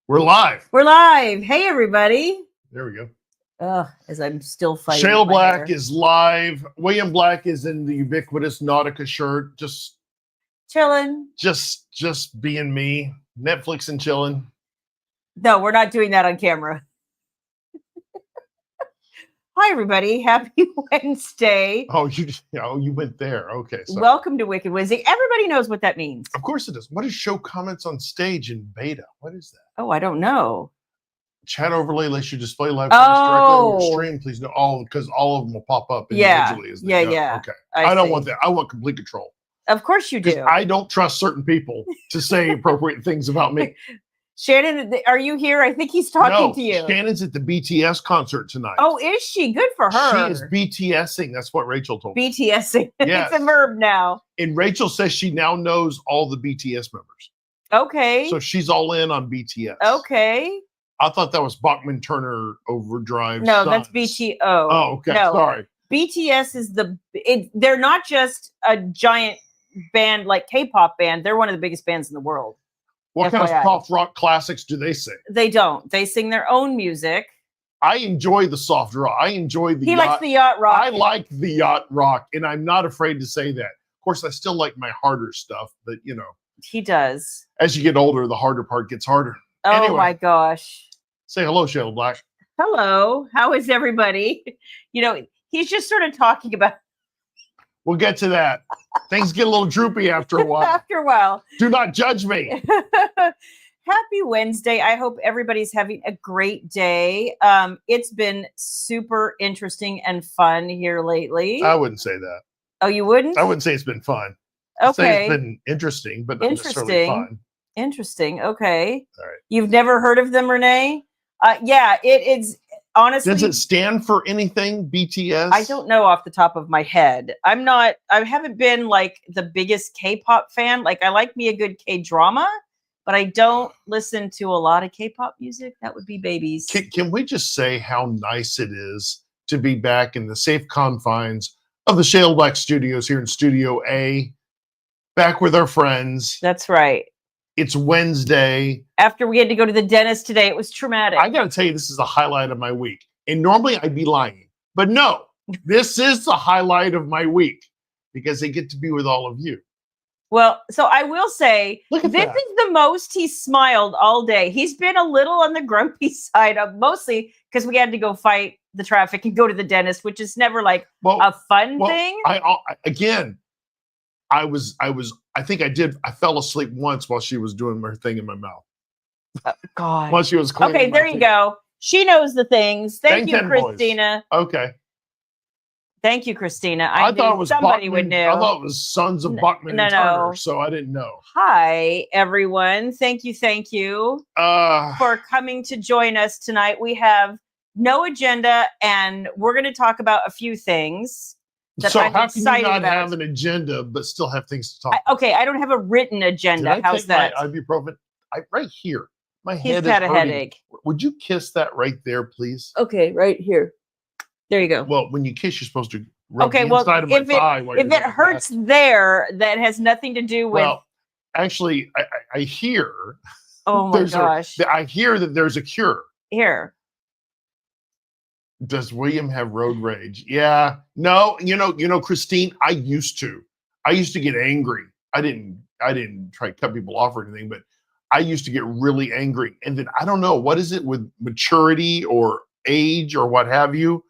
We're live. We're live. Hey, everybody. There we go. As I'm still fighting. Shayla Black is live. William Black is in the ubiquitous Nautica shirt. Just chilling. Just being me. Netflix and chilling. No, we're not doing that on camera. Hi, everybody. Happy Wednesday. Oh, you went there. Okay. Sorry. Welcome to Wicked Wednesday. Everybody knows what that means. Of course it does. What is show comments on stage in beta? What is that? Oh, I don't know. Chat overlay lets you display live directly on your stream. Please know all because all of them will pop up individually as they go. Yeah. Okay. I don't want that. I want complete control. Of course you do. I don't trust certain people to say appropriate things about me. Shannon, are you here? I think he's talking to you. Shannon's at the BTS concert tonight. Oh, is she? Good for her. She is BTSing. That's what Rachel told me. BTSing. Yes. It's a verb now. And Rachel says she now knows all the BTS members. Okay. So she's all in on BTS. Okay. I thought that was Bachman Turner Overdrive. No, Sons. that's BTO. Oh, okay. No. Sorry. BTS is they're not just a giant band like K-pop band. They're one of the biggest bands in the world. What kind of soft rock classics do they sing? They don't. They sing their own music. I enjoy the soft rock. I enjoy the He likes the yacht rock. I like the yacht rock, and I'm not afraid to say that. Of course, I still like my harder stuff, but you know. He does. As you get older, the harder part gets harder. Oh anyway, my gosh. Say hello, Shayla Black. Hello. How is everybody? You know, he's just sort of talking about. We'll get to that. Things get a little droopy after a while. After a while. Do not judge me. Happy Wednesday. I hope everybody's having a great day. It's been super interesting and fun here lately. I wouldn't say that. Oh, you wouldn't? I wouldn't say it's been fun. Okay. I'd say it's been interesting, but not necessarily fun. Interesting. Okay. All right. You've never heard of them, Renee? Yeah, it is. Honestly, does it stand for anything, BTS? I don't know off the top of my head. I haven't been like the biggest K-pop fan. Like I like me a good K-drama, but I don't listen to a lot of K-pop music. That would be babies. Can we just say how nice it is to be back in the safe confines of the Shayla Black Studios here in Studio A, back with our friends. That's right. It's Wednesday. After we had to go to the dentist today, it was traumatic. I got to tell you, this is the highlight of my week. And normally I'd be lying. But no, this is the highlight of my week because I get to be with all of you. Well, so I will say, this is the most he's smiled all day. He's been a little on the grumpy side, mostly because we had to go fight the traffic and go to the dentist, which is never like a fun thing. I fell asleep once while she was doing her thing in my mouth. God. While she was cleaning. Okay, there you go. She knows the things. Thank you, Christina. Boys. Okay. Thank you, Christina. I thought it was somebody Bachman, would know. I thought it was Sons of Bachman and Turner, so I didn't know. Hi, everyone. Thank you for coming to join us tonight. We have no agenda, and we're going to talk about a few things. So how can you not have an agenda but still have things to talk about? Okay, I don't have a written agenda. How's that? My ibuprofen right here. My head is hurting. He's got a headache. Would you kiss that right there, please? Okay, right here. There you go. Well, when you kiss, you're supposed to rub the inside of my thigh. If it hurts there, that has nothing to do with. Well, actually, I hear. Oh my gosh! I hear that there's a cure. Here. Does William have road rage? Yeah. No. You know, Christine. I used to get angry. I didn't try to cut people off or anything, but I used to get really angry. And then I don't know what is it with maturity or age or what have you.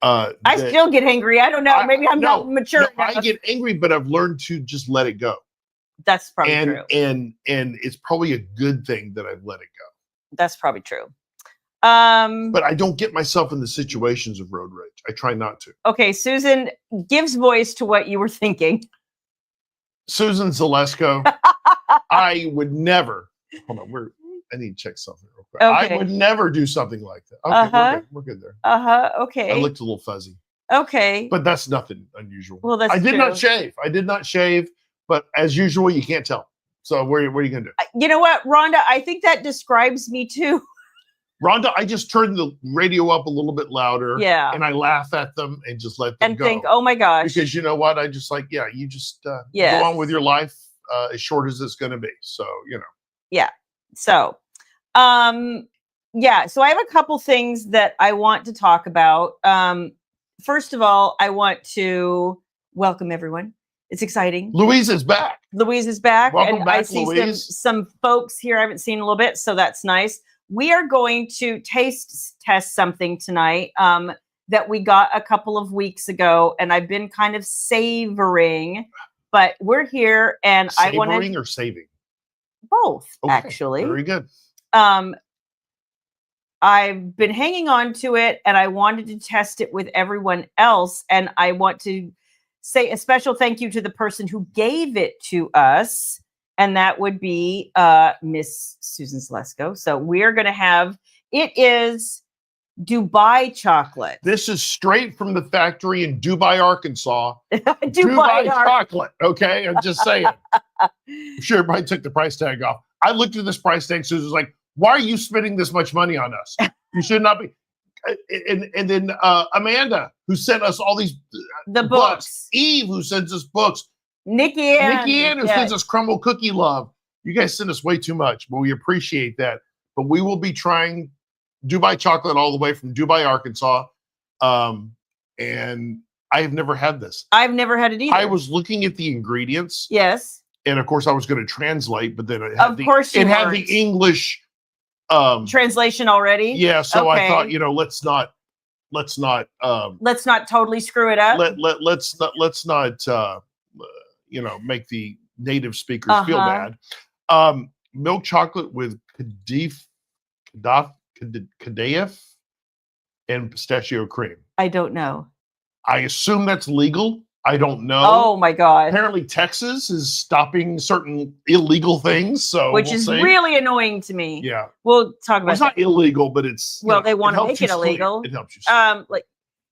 I still get angry. I don't know. Maybe I'm not mature enough. I get angry, but I've learned to just let it go. That's probably true. And it's probably a good thing that I've let it go. That's probably true. But I don't get myself in the situations of road rage. I try not to. Okay, Susan gives voice to what you were thinking. Susan Zalesko, I would never. Hold on, I need to check something real quick. Okay. I would never do something like that. Okay, we're good there. Okay. I looked a little fuzzy. Okay. But that's nothing unusual. Well, that's I did true. not shave, but as usual, you can't tell. So what are you going to do? You know what, Rhonda? I think that describes me too. Rhonda, I just turned the radio up a little bit louder. Yeah. And I laugh at them and just let them go. And think, oh my gosh. Because you know what? I just like, you just go on with your life as short as it's going to be. So, Yeah. So Yeah, so I have a couple things that I want to talk about. First of all, I want to welcome everyone. It's exciting. Louise is back. Louise is back. Welcome and back, I see Louise. some folks here I haven't seen in a little bit, so that's nice. We are going to taste test something tonight that we got a couple of weeks ago, and I've been kind of savoring, but we're here, and I want to... Savoring or saving? Both, Okay, actually. very good. I've been hanging on to it, and I wanted to test it with everyone else, and I want to say a special thank you to the person who gave it to us, and that would be Miss Susan Zalesko. So we're going to have, it is Dubai chocolate. This is straight from the factory in Dubai, Arkansas. Dubai chocolate, okay? I'm just saying. I'm sure everybody took the price tag off. I looked at this price tag, Susan was like, why are you spending this much money on us? You should not be. And then Amanda, who sent us all these the books. Eve, who sends us books. Nikki Ann, who sends us crumble cookie love. You guys send us way too much, but we appreciate that. But we will be trying Dubai chocolate all the way from Dubai, Arkansas. And I have never had this. I've never had it either. I was looking at the ingredients. Yes. And of course I was going to translate, but then it had had the English translation already. Yeah, so okay. I thought, let's not totally screw it up. Let's not make the native speakers feel bad. Milk chocolate with Kadayif and pistachio cream. I don't know. I assume that's legal. I don't know. Oh my God. Apparently Texas is stopping certain illegal things. So which is really annoying to me. Yeah. We'll talk about it's not illegal, but it's they want to make it illegal. It helps you.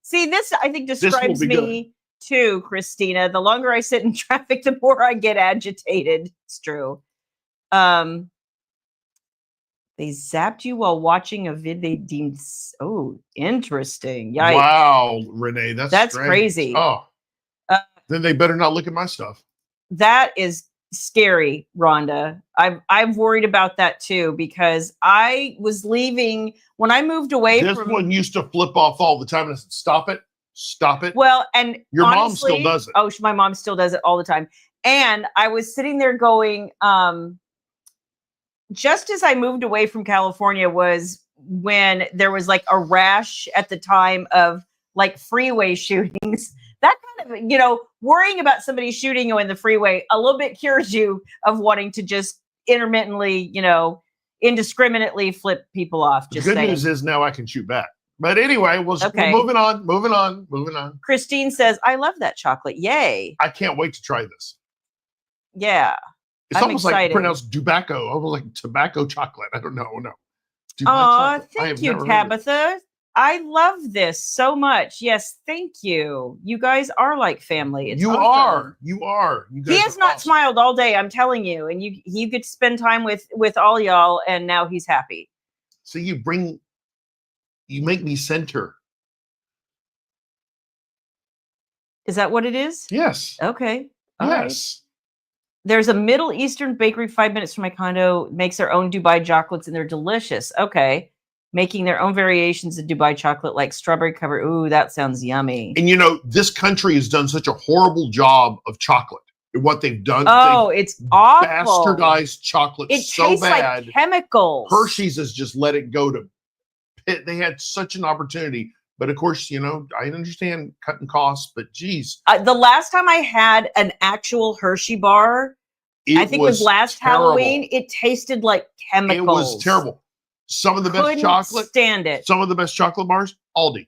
See, this I think describes me too, Christina. The longer I sit in traffic, the more I get agitated. It's true. They zapped you while watching a vid they deemed interesting. Yikes. Wow, Renee, that's crazy. Oh. Then they better not look at my stuff. That is scary, Rhonda. I've worried about that too, because I was leaving when I moved away this one used to flip off all the time, and I said, stop it. Well, and your mom still does it. Oh, my mom still does it all the time. And I was sitting there going, just as I moved away from California was when there was like a rash at the time of like freeway shootings. That kind of, worrying about somebody shooting you in the freeway a little bit cures you of wanting to just intermittently, indiscriminately flip people off. Just the good news is now I can shoot back. But anyway, we're moving on. Christine says, I love that chocolate. Yay. I can't wait to try this. Yeah. It's almost like pronounced tobacco. Almost like tobacco chocolate. I don't know. No. Oh, thank you, Tabitha. I love this so much. Yes, thank you. You guys are like family. It's awesome. You are. You guys he has not smiled all day, I'm telling you. And you get to spend time with all y'all, and now he's happy. So you make me center. Is that what it is? Yes. Okay. All right. There's a Middle Eastern bakery 5 minutes from my condo, makes their own Dubai chocolates, and they're delicious. Okay. Making their own variations of Dubai chocolate, like strawberry covered. Ooh, that sounds yummy. And this country has done such a horrible job of chocolate. What they've done. Oh, it's awful. Bastardized chocolate so tastes bad. Like chemicals. Hershey's has just let it go to pit. They had such an opportunity. But of course, I understand cutting costs, but geez. The last time I had an actual Hershey bar, I think it was last Halloween, it tasted like chemicals. It was terrible. Some of the best chocolate. Stand it. Some of the best chocolate bars, Aldi.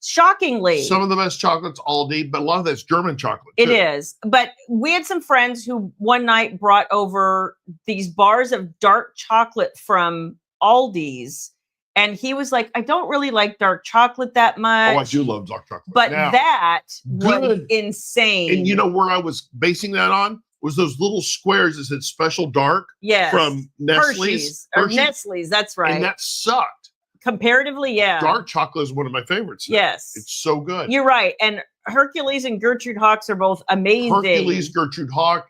Shockingly. Some of the best chocolates, Aldi, but a lot of that's German chocolate. It is. But we had some friends who one night brought over these bars of dark chocolate from Aldi's. And he was like, I don't really like dark chocolate that much. Oh, I do love dark chocolate. But that was insane. And where I was basing that on? Was those little squares that said special dark from Nestle's. Nestle's, that's right. And that sucked. Comparatively, yeah. Dark chocolate is one of my favorites. Yes. It's so good. You're right. And Hercules and Gertrude Hawk's are both amazing. Hercules, Gertrude Hawk.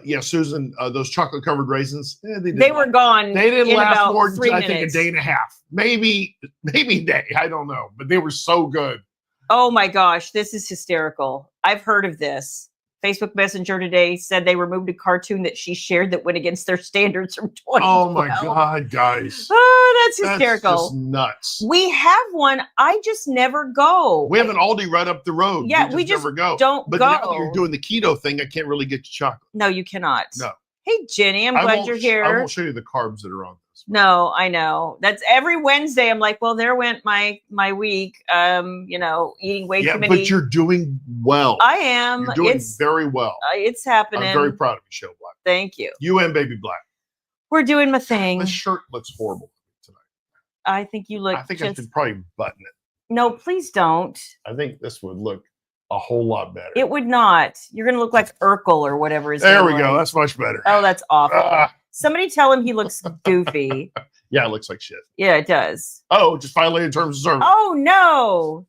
Yeah, Susan, those chocolate covered raisins, they were gone. They didn't in last about more than 3 I think a minutes. day and a half, maybe a day. I don't know, but they were so good. Oh my gosh, this is hysterical. I've heard of this. Facebook Messenger today said they removed a cartoon that she shared that went against their standards from 2012. Oh my God, guys. Oh, that's hysterical. That's just nuts. We have one. I just never go. We have an Aldi right up the road. Yeah, we just never go. don't but go. Now that you're doing the keto thing, I can't really get you chocolate. No, you cannot. No. Hey, Jenny, I'm glad you're here. I won't show you the carbs that are on this. No, I know. That's every Wednesday. I'm like, well, there went my week. Eating way too many. But you're doing well. I am. You're doing very well. It's happening. I'm very proud of you, Shayla Black. Thank you. You and Baby Black. We're doing my thing. This shirt looks horrible tonight. I think you look. I think I should probably button it. No, please don't. I think this would look a whole lot better. It would not. You're going to look like Urkel or whatever his There name we go. was. That's much better. Oh, that's awful. Somebody tell him he looks goofy. Yeah, it looks like shit. Yeah, it does. Oh, just violated terms of service. Oh, no.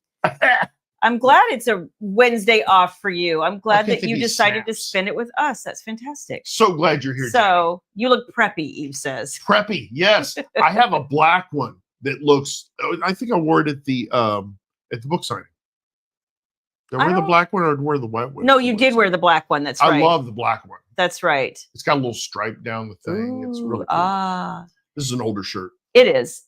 I'm glad it's a Wednesday off for you. I'm glad that you decided to spend it with us. That's fantastic. So glad you're here. So you look preppy, Eve says. Preppy, yes. I have a black one that looks. I think I wore it at the book signing. Did I wear the black one or wear the white one? No, you did wear the black one. That's right. I love the black one. That's right. It's got a little stripe down the thing. It's really cool. This is an older shirt. It is.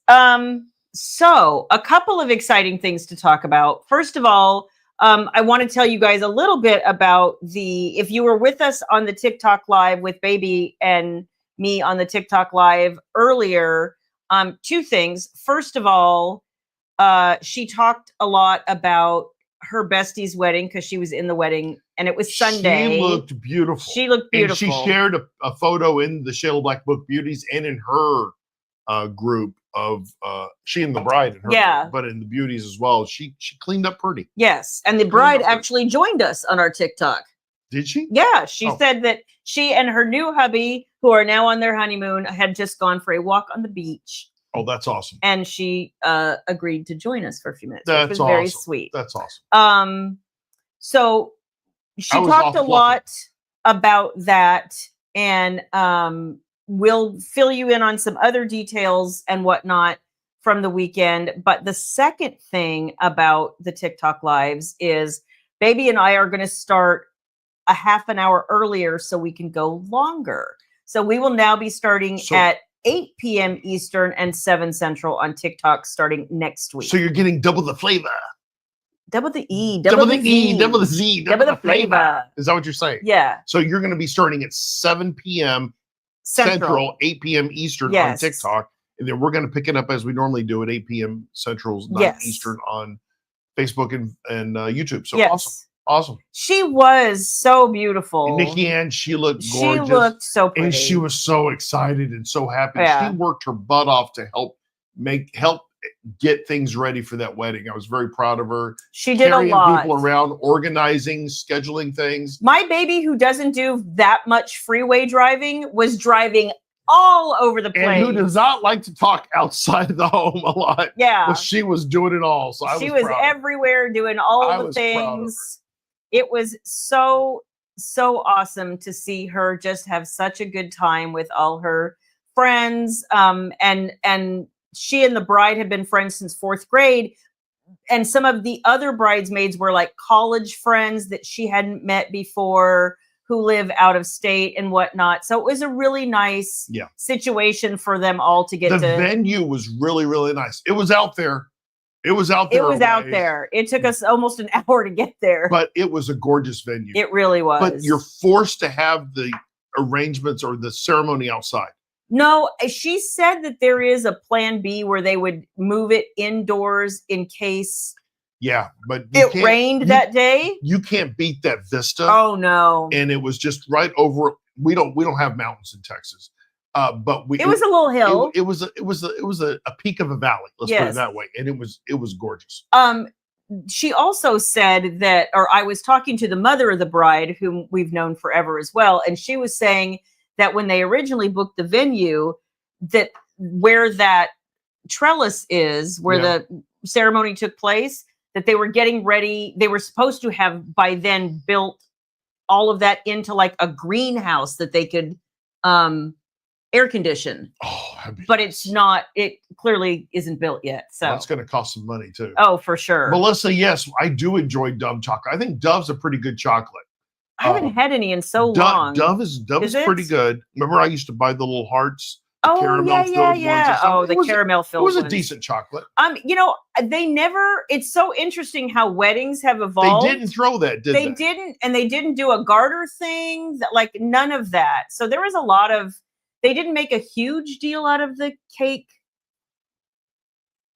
So a couple of exciting things to talk about. First of all, I want to tell you guys a little bit about if you were with us on the TikTok live with Baby and me on the TikTok live earlier, two things. First of all, she talked a lot about her bestie's wedding because she was in the wedding and it was Sunday. She looked beautiful. And she shared a photo in the Shayla Black Book Beauties and in her group of she and the bride in her group, but in the beauties as well. She cleaned up pretty. Yes. And the bride actually joined us on our TikTok. Did she? Yeah. She said that she and her new hubby, who are now on their honeymoon, had just gone for a walk on the beach. Oh, that's awesome. And she agreed to join us for a few minutes. That's which was very sweet. That's awesome. So she talked a lot about that, and we'll fill you in on some other details and whatnot from the weekend. But the second thing about the TikTok lives is Baby and I are going to start a half an hour earlier so we can go longer. So we will now be starting at 8 p.m. Eastern and 7 Central on TikTok starting next week. So you're getting double the flavor. Double the E, double the E, double the Z, double the flavor. Is that what you're saying? Yeah. So you're going to be starting at 7 p.m. Central, 8 p.m. Eastern on TikTok. And then we're going to pick it up as we normally do at 8 p.m. Central, 9 Eastern on Facebook and YouTube. So awesome. Awesome. She was so beautiful. And Nikki Ann, she looked gorgeous. She looked so pretty. And she was so excited and so happy. Yeah. She worked her butt off to help get things ready for that wedding. I was very proud of her. She did a lot. People around, organizing, scheduling things. My baby, who doesn't do that much freeway driving, was driving all over the place. And who does not like to talk outside of the home a lot. Yeah. Well, she was doing it all. So she was everywhere doing all the things. It was so awesome to see her just have such a good time with all her friends. And she and the bride had been friends since 4th grade. And some of the other bridesmaids were like college friends that she hadn't met before, who live out of state and whatnot. So it was a really nice situation for them all to get the venue was really, really nice. It was out there. It was out there. It took us almost an hour to get there. But it was a gorgeous venue. It really was. But you're forced to have the arrangements or the ceremony outside. No, she said that there is a plan B where they would move it indoors in case but it rained that day. You can't beat that vista. Oh no. And it was just right over. We don't have mountains in Texas. But it was a little hill. It was a peak of a valley. Let's put it that way. And it was gorgeous. She also said that, or I was talking to the mother of the bride, whom we've known forever as well, and she was saying that when they originally booked the venue, that where that trellis is, where the ceremony took place, that they were getting ready. They were supposed to have by then built all of that into like a greenhouse that they could air condition. Oh, but it's not. It clearly isn't built yet. So well, it's going to cost some money too. Oh, for sure. Melissa, yes, I do enjoy Dove chocolate. I think Dove's a pretty good chocolate. I haven't had any in so long. Dove is pretty good. Remember, I used to buy the little hearts. Oh yeah. Oh, the caramel filled. It was a ones. decent chocolate. You know, they never. It's so interesting how weddings have evolved. They didn't throw that, did they? They didn't, and they didn't do a garter thing. Like none of that. So there was a lot of. They didn't make a huge deal out of the cake.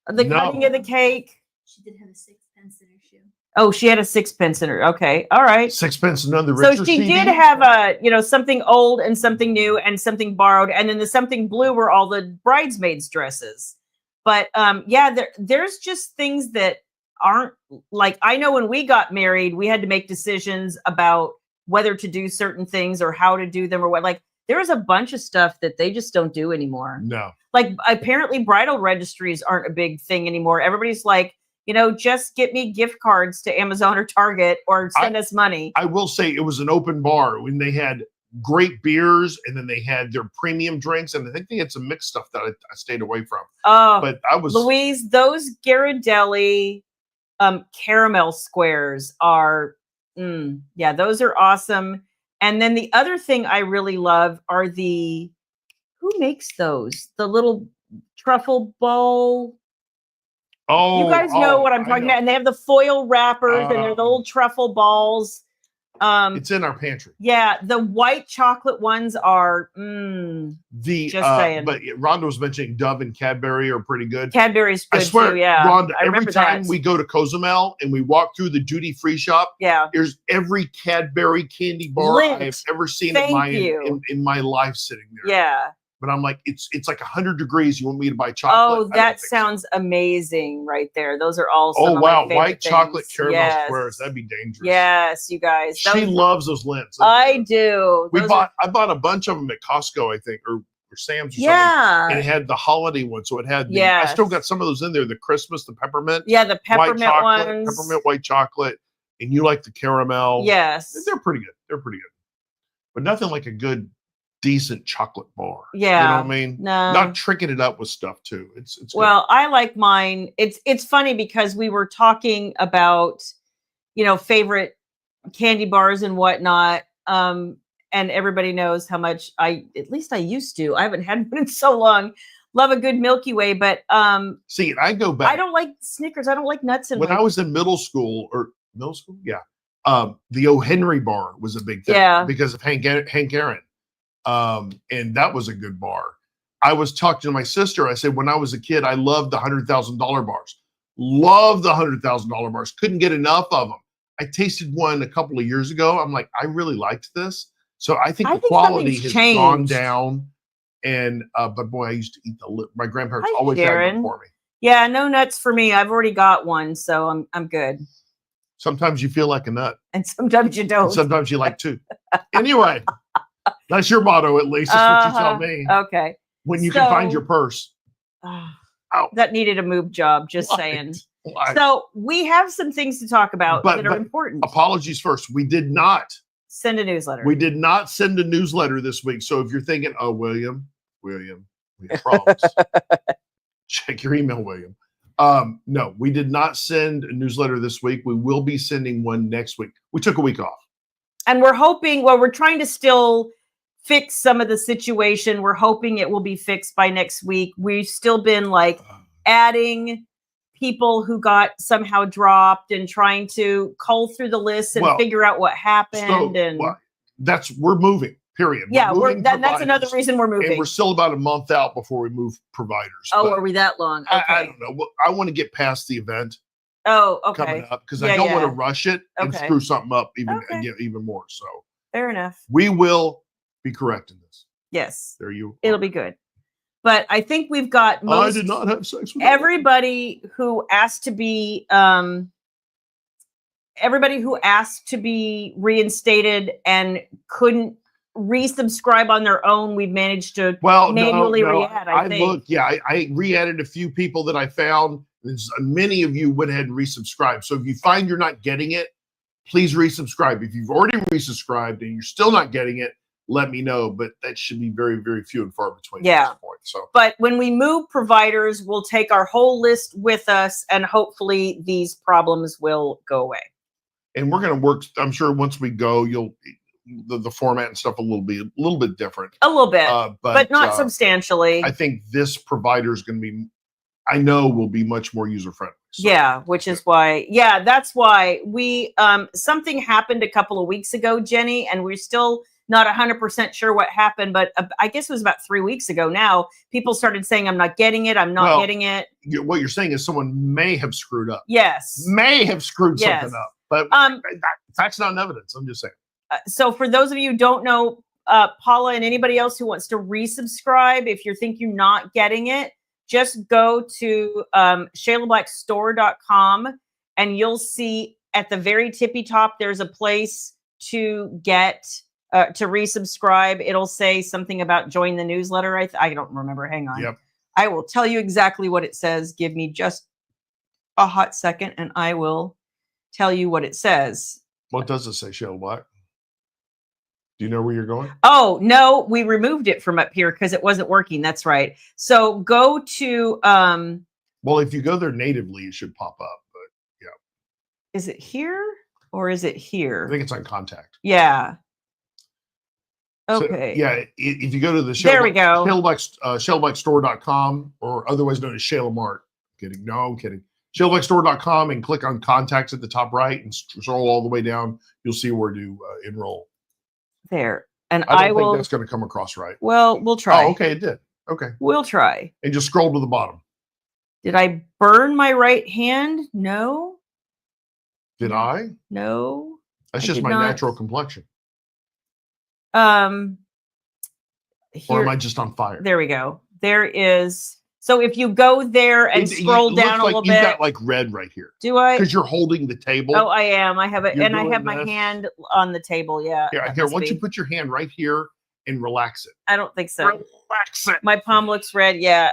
The cutting of the cake. She did have a 6-pence in her shoe. Oh, she had a 6-pence in her. Okay, all right. 6-pence, another richer So she CD? did have something old and something new and something borrowed, and then the something blue were all the bridesmaids' dresses. But there's just things that aren't like. I know when we got married, we had to make decisions about whether to do certain things or how to do them or what. Like there was a bunch of stuff that they just don't do anymore. No. Like apparently bridal registries aren't a big thing anymore. Everybody's like, just get me gift cards to Amazon or Target or send us money. I will say it was an open bar when they had great beers and then they had their premium drinks. And I think they had some mixed stuff that I stayed away from. But I was Louise, those Ghirardelli caramel squares are, those are awesome. And then the other thing I really love are who makes those? The little truffle ball. Oh, you guys know what I'm talking about. And they have the foil wrappers and they're the little truffle balls. It's in our pantry. Yeah, the white chocolate ones are just saying. But Rhonda was mentioning Dove and Cadbury are pretty good. Cadbury's good I swear, too, yeah. Rhonda, I every time that. we go to Cozumel and we walk through the duty-free shop, there's every Cadbury candy bar I've ever seen in my life sitting there. Yeah. But I'm like, it's like 100 degrees. You want me to buy chocolate? Oh, that sounds amazing right there. Those are all some of wow, my white things. Chocolate caramel squares. That'd be dangerous. Yes, you guys. She loves those lints. I do. I bought a bunch of them at Costco, I think, or Sam's or something. And it had the holiday one. So it had I still got some of those in there. The Christmas, the peppermint. Yeah, the peppermint ones. Peppermint white chocolate. And you like the caramel. Yes. They're pretty good. But nothing like a good decent chocolate bar. Yeah. You know what I mean? No. Not tricking it up with stuff too. It's well, good. I like mine. It's funny because we were talking about, favorite candy bars and whatnot. And everybody knows how much at least I used to. I haven't had one in so long. Love a good Milky Way, but see, I go back. I don't like Snickers. I don't like nuts in when I was in middle school. Yeah. The O. Henry bar was a big thing because of Hank Aaron. And that was a good bar. I was talking to my sister. I said, when I was a kid, I loved the $100,000 bars. Loved the $100,000 bars. Couldn't get enough of them. I tasted one a couple of years ago. I'm like, I really liked this. So I think the quality has gone down. And but boy, I used to eat my grandparents always had them for me. Yeah, no nuts for me. I've already got one, so I'm good. Sometimes you feel like a nut, and sometimes you don't. And sometimes you like two. Anyway. That's your motto, at least. That's what you tell me. Okay. When you can find your purse. That needed a move job, just saying. So we have some things to talk about that are important. Apologies first. We did not send a newsletter. We did not send a newsletter this week. So if you're thinking, oh, William, we have problems. Check your email, William. No, we did not send a newsletter this week. We will be sending one next week. We took a week off. And we're hoping, we're trying to still fix some of the situation. We're hoping it will be fixed by next week. We've still been adding people who got somehow dropped and trying to cull through the list and figure out what happened. We're moving, period. Yeah, that's another reason we're moving. And we're still about a month out before we move providers. Oh, are we that long? Okay. I don't know. I want to get past the event. Oh, okay. Coming up because I don't want to rush it and screw something up even more. So fair enough. We will be correcting this. Yes. It'll be good. But I think we've got I did not have sex with everybody who asked to be reinstated and couldn't resubscribe on their own. We've managed to manually re-add. I re-added a few people that I found. Many of you went ahead and resubscribed. So if you find you're not getting it, please resubscribe. If you've already resubscribed and you're still not getting it, let me know. But that should be very, very few and far between at this point. So, but when we move providers, we'll take our whole list with us, and hopefully these problems will go away. And we're going to work. I'm sure once we go, the format and stuff a little bit different. A little bit, but not substantially. I think this provider is going to be, I know, will be much more user friendly. So. Yeah, which is why. Yeah, that's why we. Something happened a couple of weeks ago, Jenny, and we're still not 100% sure what happened. But I guess it was about 3 weeks ago. Now people started saying, "I'm not getting it. I'm not getting it." What you're saying is someone may have screwed up. Yes, may have screwed something up, but that's not evidence. I'm just saying. So for those of you who don't know, Paula and anybody else who wants to resubscribe, if you think you're not getting it, just go to shaylablackstore.com and you'll see at the very tippy top, there's a place to get, to resubscribe. It'll say something about join the newsletter. I don't remember. Hang on. Yep. I will tell you exactly what it says. Give me just a hot second and I will tell you what it says. What does it say, Shayla Black? Do you know where you're going? Oh, no, we removed it from up here because it wasn't working. That's right. So go to... well, if you go there natively, it should pop up. But yeah. Is it here or is it here? I think it's on contact. Yeah. Okay. So, yeah, if you go to the there we go. ShaylaBlackStore.com, or otherwise known as Shayla Mart. Kidding. No, I'm kidding. ShaylaBlackStore.com and click on contacts at the top right and scroll all the way down. You'll see where to enroll. There. And I don't will think that's going to come across right. Well, we'll try. Oh, okay, it did. Okay. We'll try. And just scroll to the bottom. Did I burn my right hand? No. Did I? No. That's just my natural complexion. Here, or am I just on fire? There we go. There is. So if you go there and scroll down a little bit, you've got like red right here. Do I? Because you're holding the table. Oh, I am. I have it, and I have my hand on the table. Yeah. Here. Once you put your hand right here and relax it. I don't think so. Relax it. My palm looks red. Yeah.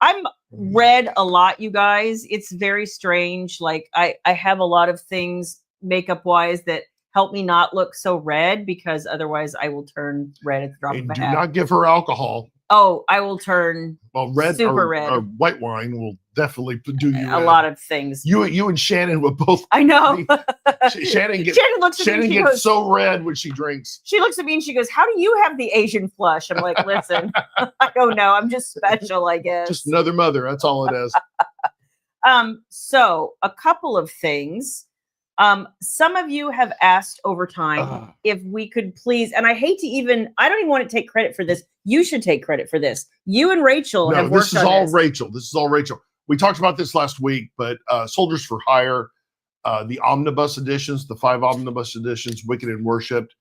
I'm red a lot, you guys. It's very strange. Like I have a lot of things makeup wise that help me not look so red, because otherwise I will turn red at the drop of a hat. Do not give her alcohol. Oh, I will turn red super red. Or white wine will definitely do you a lot of things. You and Shannon will both. I know. Shannon gets so red when she drinks. She looks at me and she goes, "How do you have the Asian flush?" I'm like, "Listen, I don't know. I'm just special, I guess. Just another mother. That's all it is." So a couple of things. Some of you have asked over time if we could please, and I hate to I don't even want to take credit for this. You should take credit for this. You and Rachel have worked on this. This is all Rachel. This is all Rachel. We talked about this last week, but Soldiers for Hire, the omnibus editions, the 5 omnibus editions, Wicked and Worshipped,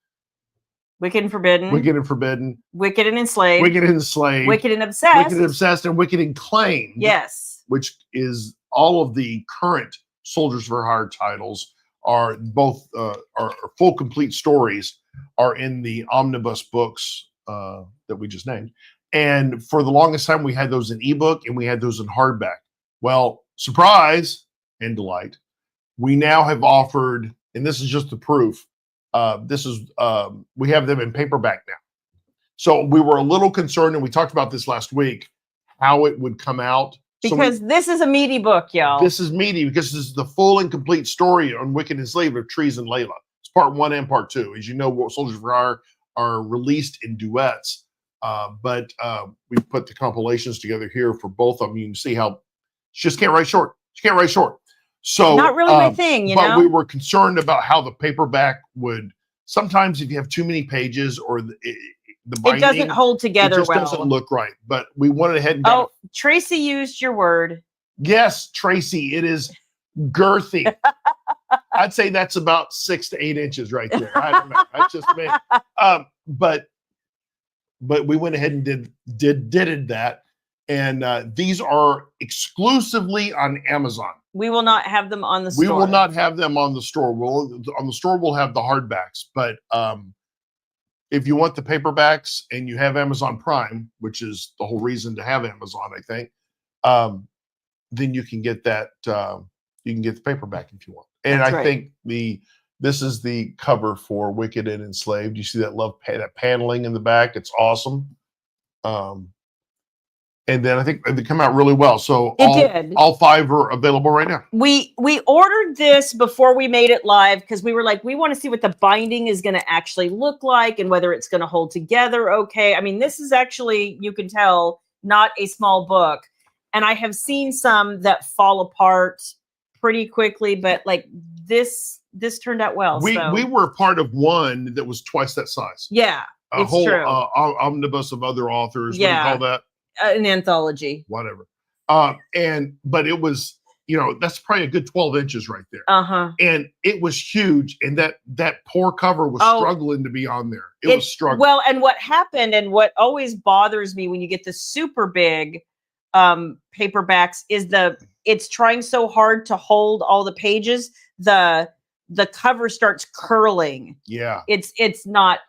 Wicked and Forbidden, Wicked and Forbidden, Wicked and Enslaved, Wicked and Enslaved, Wicked and Obsessed, Wicked and Obsessed, and Wicked and Claimed. Yes. Which is all of the current Soldiers for Hire titles are both are full complete stories are in the omnibus books that we just named. And for the longest time, we had those in ebook and we had those in hardback. Well, surprise and delight, we now have offered, and this is just the proof. We have them in paperback now. So we were a little concerned, and we talked about this last week, how it would come out. Because this is a meaty book, y'all. This is meaty because this is the full and complete story on Wicked and Enslaved of Trees and Layla. It's part 1 and part 2. As you know, Soldiers for Hire are released in duets, but we put the compilations together here for both of them. You can see how she just can't write short. She can't write short. So not really my thing, you know. But we were concerned about how the paperback would. Sometimes, if you have too many pages or the binding, it doesn't hold together. It just doesn't look right. But we went ahead and Tracy used your word. Yes, Tracy, it is girthy. I'd say that's about 6 to 8 inches right there. I don't know. That's just me. But we went ahead and did that. And these are exclusively on Amazon. We will not have them on the store. We will not have them on the store. On the store, we'll have the hardbacks. But if you want the paperbacks and you have Amazon Prime, which is the whole reason to have Amazon, I think, then you can get that you can get the paperback if you want. And That's I right. think this is the cover for Wicked and Enslaved. You see that that paneling in the back? It's awesome. And then I think they come out really well. So all 5 are available right now. We ordered this before we made it live because we were like, we want to see what the binding is going to actually look like and whether it's going to hold together okay. I mean, this is actually, you can tell, not a small book. And I have seen some that fall apart pretty quickly, but like this turned out well. We were part of one that was twice that size. Yeah, a it's whole true. Omnibus of other authors. Yeah. What do you call that? An anthology. Whatever. But it was, that's probably a good 12 inches right there. And it was huge. And that poor cover was struggling to be on there. It was struggling. Well, and what happened, and what always bothers me when you get the super big paperbacks is it's trying so hard to hold all the pages. The cover starts curling. Yeah. It's not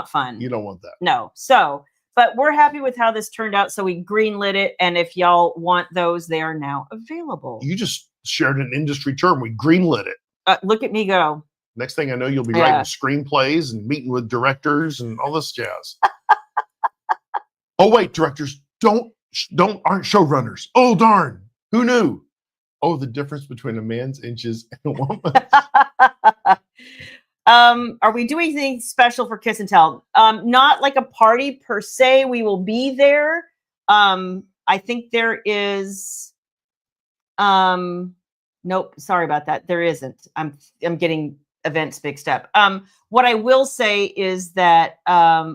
fun. You don't want that. No. So, but we're happy with how this turned out. So we greenlit it. And if y'all want those, they are now available. You just shared an industry term. We greenlit it. Look at me go. Next thing I know, you'll be writing screenplays and meeting with directors and all this jazz. Oh, wait, directors aren't showrunners. Oh, darn. Who knew? Oh, the difference between a man's inches and a woman's. Are we doing anything special for Kiss and Tell? Not like a party per se. We will be there. I think there is. Nope. Sorry about that. There isn't. I'm getting events mixed up. What I will say is that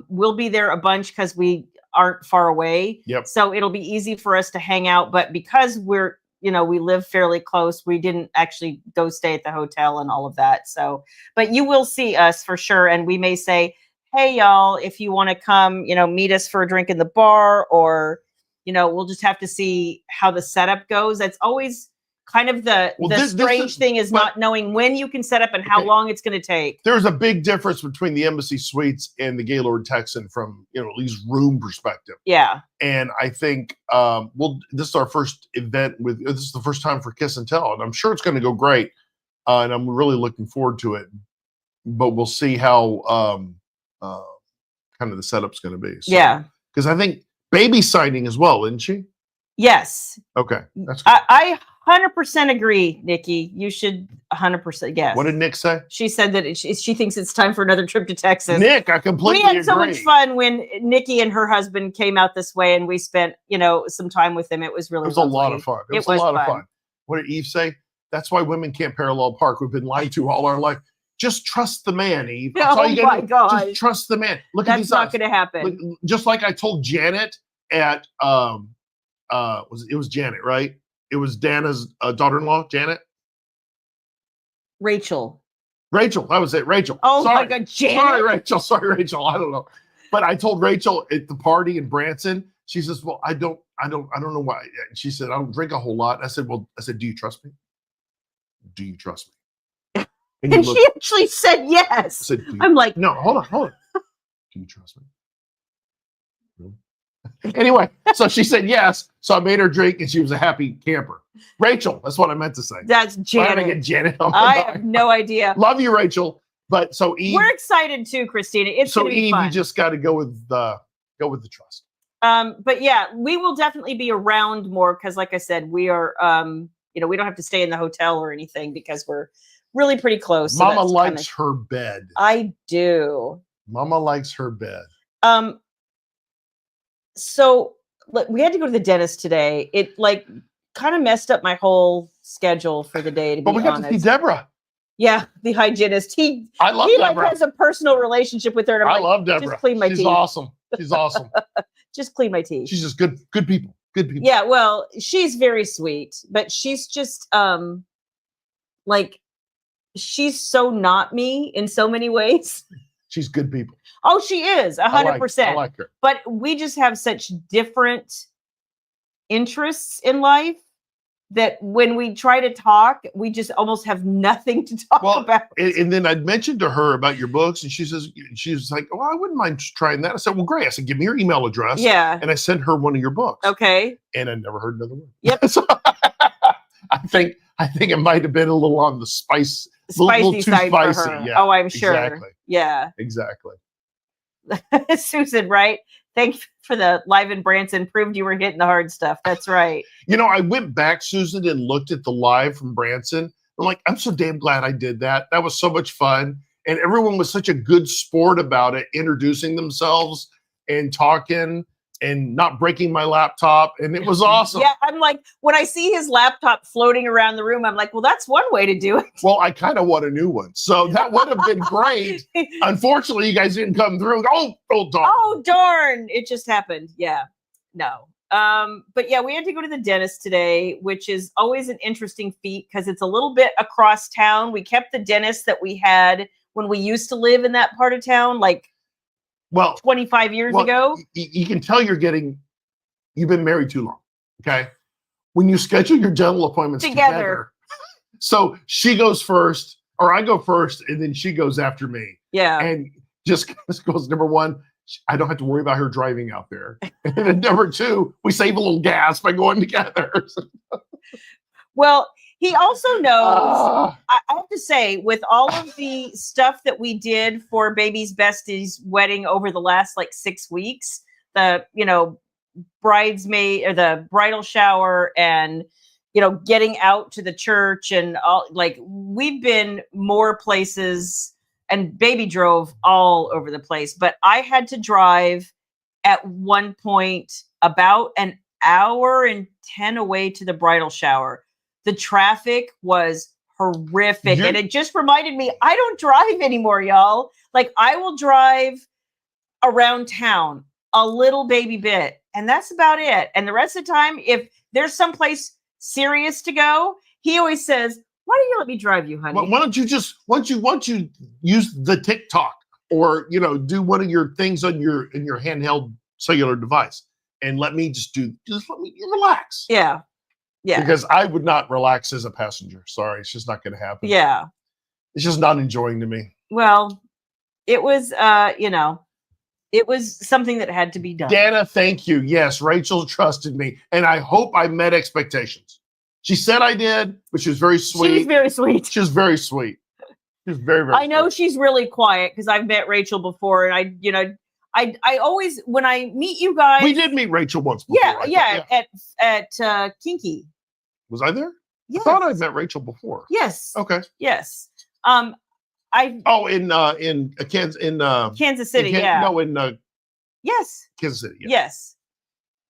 we'll be there a bunch because we aren't far away. Yep. So it'll be easy for us to hang out. But because we're we live fairly close, we didn't actually go stay at the hotel and all of that. So, but you will see us for sure. And we may say, hey, y'all, if you want to come, meet us for a drink in the bar, or, we'll just have to see how the setup goes. That's always kind of the strange thing is not knowing when you can set up and how long it's going to take. There's a big difference between the Embassy Suites and the Gaylord Texan from, at least room perspective. Yeah. And I think, this is our first event this is the first time for Kiss and Tell, and I'm sure it's going to go great. And I'm really looking forward to it, but we'll see how, kind of the setup's going to be. So, yeah. Because I think Baby's signing as well, isn't she? Yes. Okay. That's good. I 100% agree, Nikki. You should 100% guess. What did Nick say? She said that she thinks it's time for another trip to Texas. Nick, I completely agree. We had so much fun when Nikki and her husband came out this way, and we spent, some time with them. It was really a lot of fun. It was a lot of fun. What did Eve say? That's why women can't parallel park. We've been lied to all our life. Just trust the man, Eve. That's all you gotta do. Just trust the man. Look at these eyes. That's not going to happen. Look, just like I told Janet at it was Janet, right? It was Dana's daughter-in-law, Janet. Rachel. That was it. Rachel. Oh my God, Janet. Sorry, Rachel. I don't know. But I told Rachel at the party in Branson, she says, well, I don't know why. She said, I don't drink a whole lot. I said, do you trust me? Do you trust me? And she actually said yes. Said, I'm like, no, hold on. Do you trust me? Really? Anyway, so she said yes. So I made her drink, and she was a happy camper. Rachel, that's what I meant to say. That's Janet. Get Janet on I have no idea. Love you, Rachel. But so Eve, we're excited too, Christina. It's so gonna be Eve, fun. you just got to go with the trust. But yeah, we will definitely be around more because, like I said, we are. We don't have to stay in the hotel or anything because we're really pretty close. So Mama likes her bed. I do. Mama likes her bed. So we had to go to the dentist today. It kind of messed up my whole schedule for the day. But we got to see Deborah. Yeah, the hygienist. I love Deborah. Has a personal relationship with her. And I love Deborah. Just clean my teeth. She's awesome. She's awesome. Just clean my teeth. She's just good people. Good people. Yeah, well, she's very sweet, but she's just she's so not me in so many ways. She's good people. Oh, she is 100%. I like her. But we just have such different interests in life that when we try to talk, we just almost have nothing to talk about. And then I'd mentioned to her about your books, and she was like, oh, I wouldn't mind trying that. I said, well, great. I said, give me your email address. Yeah. And I sent her one of your books. Okay. And I never heard another one. Yep. So I think I think it might have been a little on the little Spicy too side for spicy. her. Yeah, Oh, I'm sure. exactly. Yeah. Exactly. Susan, right? Thanks for the Live in Branson. Proved you were hitting the hard stuff. That's right. I went back, Susan, and looked at the live from Branson. I'm like, I'm so damn glad I did that. That was so much fun. And everyone was such a good sport about it, introducing themselves and talking and not breaking my laptop. And it was awesome. Yeah, I'm like, when I see his laptop floating around the room, I'm like, well, that's one way to do it. Well, I kind of want a new one. So that would have been great. Unfortunately, you guys didn't come through. Oh, darn. Oh, darn. It just happened. Yeah. No. But yeah, we had to go to the dentist today, which is always an interesting feat because it's a little bit across town. We kept the dentist that we had when we used to live in that part of town, like 25 years ago. You can tell you've been married too long. Okay. When you schedule your dental appointments together. So she goes first, or I go first, and then she goes after me. Yeah. And just goes, number one, I don't have to worry about her driving out there. And then number two, we save a little gas by going together. Well, he also knows, I have to say, with all of the stuff that we did for Baby's Bestie's wedding over the last 6 weeks, the, bridesmaid or the bridal shower and, getting out to the church and all, we've been more places, and Baby drove all over the place, but I had to drive at one point about an hour and 10 away to the bridal shower. The traffic was horrific. And it just reminded me, I don't drive anymore, y'all. I will drive around town a little baby bit, and that's about it. And the rest of the time, if there's someplace serious to go, he always says, why don't you let me drive you, honey? Well, why don't you use the TikTok or, do one of your things on your handheld cellular device and let me let me relax. Yeah. Yeah. Because I would not relax as a passenger. Sorry. It's just not going to happen. Yeah. It's just not enjoying to me. Well, it was, it was something that had to be done. Dana, thank you. Yes, Rachel trusted me, and I hope I met expectations. She said I did, but she was very sweet. She's very sweet. She was very sweet. She was very, very I know sweet. she's really quiet because I've met Rachel before, and I always, when I meet you guys. We did meet Rachel once before. Yeah. At Kinky. Was I there? Yes. I thought I met Rachel before. Yes. Okay. Yes. in Kansas City. Yes. Kansas City. Yeah. Yes.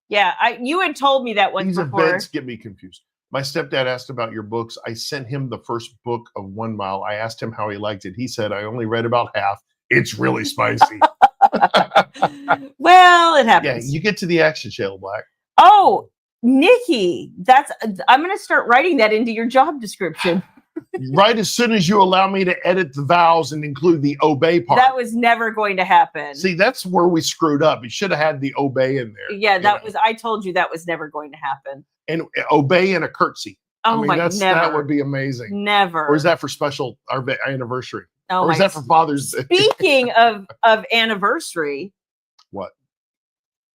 Yeah. You had told me that once These before. events get me confused. My stepdad asked about your books. I sent him the first book of 1 Mile. I asked him how he liked it. He said, I only read about half. It's really spicy. Well, it happens. Yeah, you get to the action, Shayla Black. Oh, Nikki, I'm going to start writing that into your job description. Right as soon as you allow me to edit the vowels and include the obey part. That was never going to happen. See, that's where we screwed up. You should have had the obey in there. Yeah, I told you that was never going to happen. And obey and a curtsy. Oh, never. That would be amazing. Never. Or is that for our anniversary? Oh, or is that for Father's Day? Speaking of anniversary. What?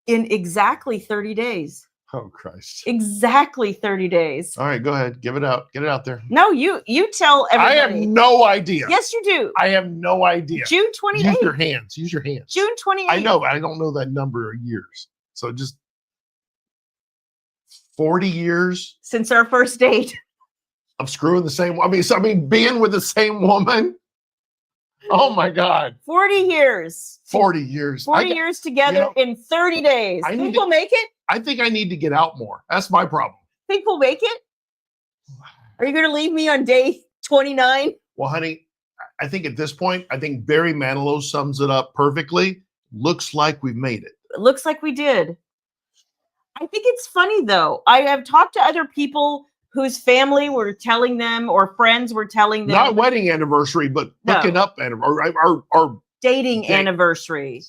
In exactly 30 days. Oh, Christ. Exactly 30 days. All right, go ahead. Give it out. Get it out there. No, you tell everybody. I have no idea. Yes, you do. I have no idea. June 28th. Use your hands. Use your hands. June 28th. I know, but I don't know that number of years. So just 40 years. Since our first date. Of screwing the same. Being with the same woman. Oh my God. 40 years. 40 years. 40 years together in 30 days. Think we'll make it? I think I need to get out more. That's my problem. Think we'll make it? Are you going to leave me on day 29? Well, honey, I think at this point, Barry Manilow sums it up perfectly. Looks like we've made it. It looks like we did. I think it's funny, though. I have talked to other people whose family were telling them or friends were telling them. Not wedding anniversary, but hooking up anniversary or dating anniversary.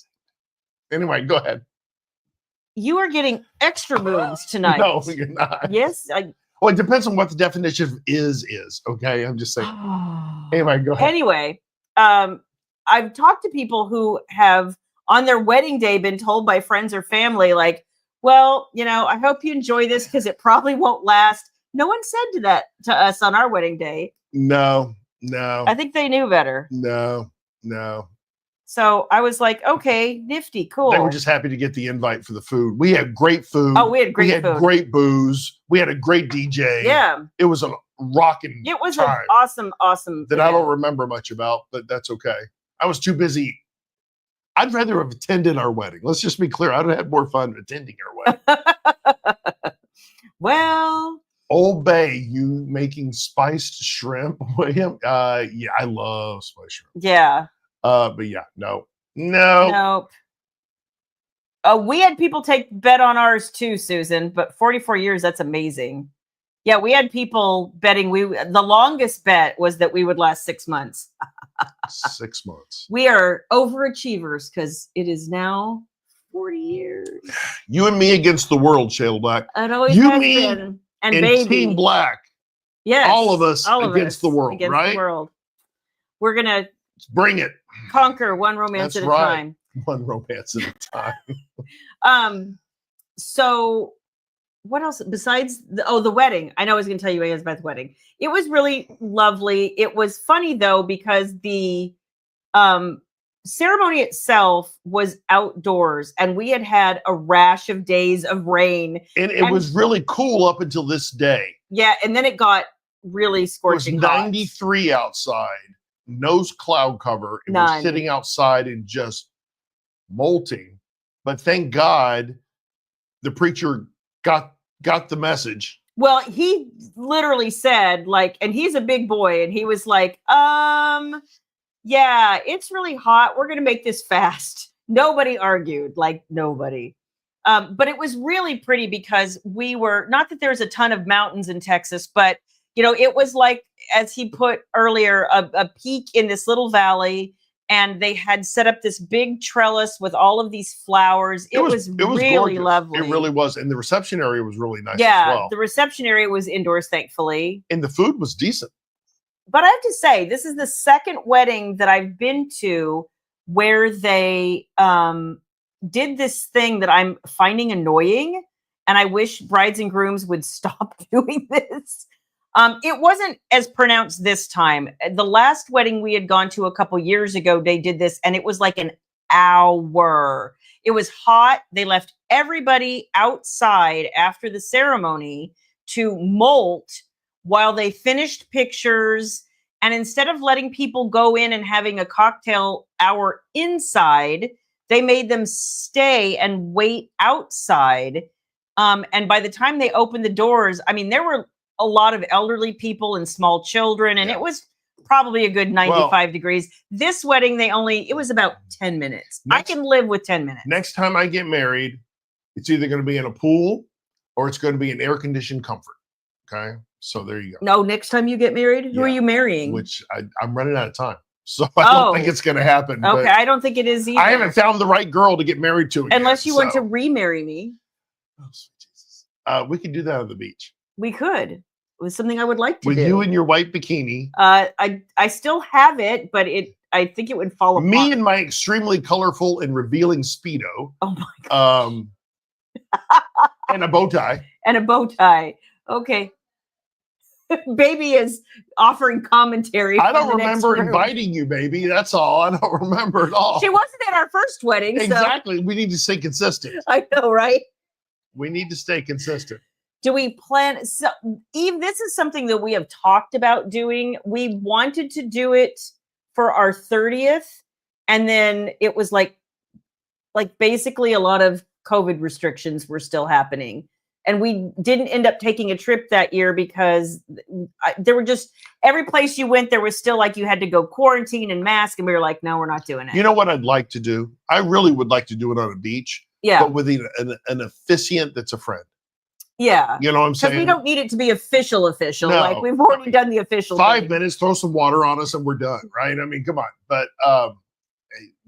Anyway, go ahead. You are getting extra moves tonight. No, you're not. Yes. Well, it depends on what the definition of is. Okay, I'm just saying. Anyway, go ahead. Anyway, I've talked to people who have on their wedding day been told by friends or family, well, I hope you enjoy this because it probably won't last. No one said that to us on our wedding day. No. I think they knew better. No. So I was like, okay, nifty, cool. They were just happy to get the invite for the food. We had great food. Oh, we had great food. Great booze. We had a great DJ. Yeah. It was a rocking It was time an awesome that event. I don't remember much about, but that's okay. I was too busy. I'd rather have attended our wedding. Let's just be clear. I'd have had more fun attending our wedding. Well, Old Bay, you making spiced shrimp, William? Yeah, I love spiced shrimp. Yeah. But yeah, no. Nope. We had people take bet on ours too, Susan, but 44 years, that's amazing. Yeah, we had people betting. The longest bet was that we would last 6 months. 6 months. We are overachievers because it is now 40 years. You and me against the world, Shayla Black. It always You, has me, been. And and baby. Team Black. Yes. All of us against the world, against right? the world. We're going to bring it. Conquer one romance That's at a right. time. One romance at a time. So what else besides the wedding? I know I was going to tell you guys about the wedding. It was really lovely. It was funny though, because the ceremony itself was outdoors and we had a rash of days of rain. And it was really cool up until this day. Yeah. And then it got really scorching hot. It was 93 outside, no cloud cover. It was sitting outside and just molting. But thank God the preacher got the message. Well, he literally said, like, and he's a big boy, and he was like, yeah, it's really hot. We're going to make this fast. Nobody argued, like nobody. But it was really pretty because we were, not that there's a ton of mountains in Texas, but, you know, it was like, as he put earlier, a peak in this little valley. And they had set up this big trellis with all of these flowers. It was really gorgeous. lovely. It really was. And the reception area was really nice as well. The reception area was indoors, thankfully. And the food was decent. But I have to say, this is the second wedding that I've been to where they did this thing that I'm finding annoying. And I wish brides and grooms would stop doing this. It wasn't as pronounced this time. The last wedding we had gone to a couple years ago, they did this and it was like an hour. It was hot. They left everybody outside after the ceremony to molt while they finished pictures. And instead of letting people go in and having a cocktail hour inside, they made them stay and wait outside. And by the time they opened the doors, I mean, there were a lot of elderly people and small children, and it was probably a good 95 degrees. This wedding, it was about 10 minutes. I can live with 10 minutes. Next time I get married, it's either going to be in a pool or it's going to be in air-conditioned comfort. Okay? So there you go. No, next time you get married, who are you marrying? Which I'm running out of time. So I don't think it's going to happen. Okay, I don't think it is either. I haven't found the right girl to get married to again, unless you want to remarry me. Oh, sweet Jesus. We could do that on the beach. We could. It was something I would like to do. With you in your white bikini. I still have it, but I think it would fall apart. Me in my extremely colorful and revealing Speedo. Oh my God. And a bow tie. And a bow tie. Okay. Baby is offering commentary. I don't remember inviting you, baby. That's all. I don't remember at all. She wasn't at our first wedding. Exactly. So. We need to stay consistent. I know, right? We need to stay consistent. Do we plan? So, Eve, this is something that we have talked about doing. We wanted to do it for our 30th. And then it was like basically a lot of COVID restrictions were still happening. And we didn't end up taking a trip that year because there were just, every place you went, there was still like you had to go quarantine and mask. And we were like, no, we're not doing it. You know what I'd like to do? I really would like to do it on a beach. Yeah. But with an officiant that's a friend. Yeah. You know what I'm saying? Because we don't need it to be official. No, like we've already done the official 5 minutes, throw some water on us and we're done, right? I mean, come on. But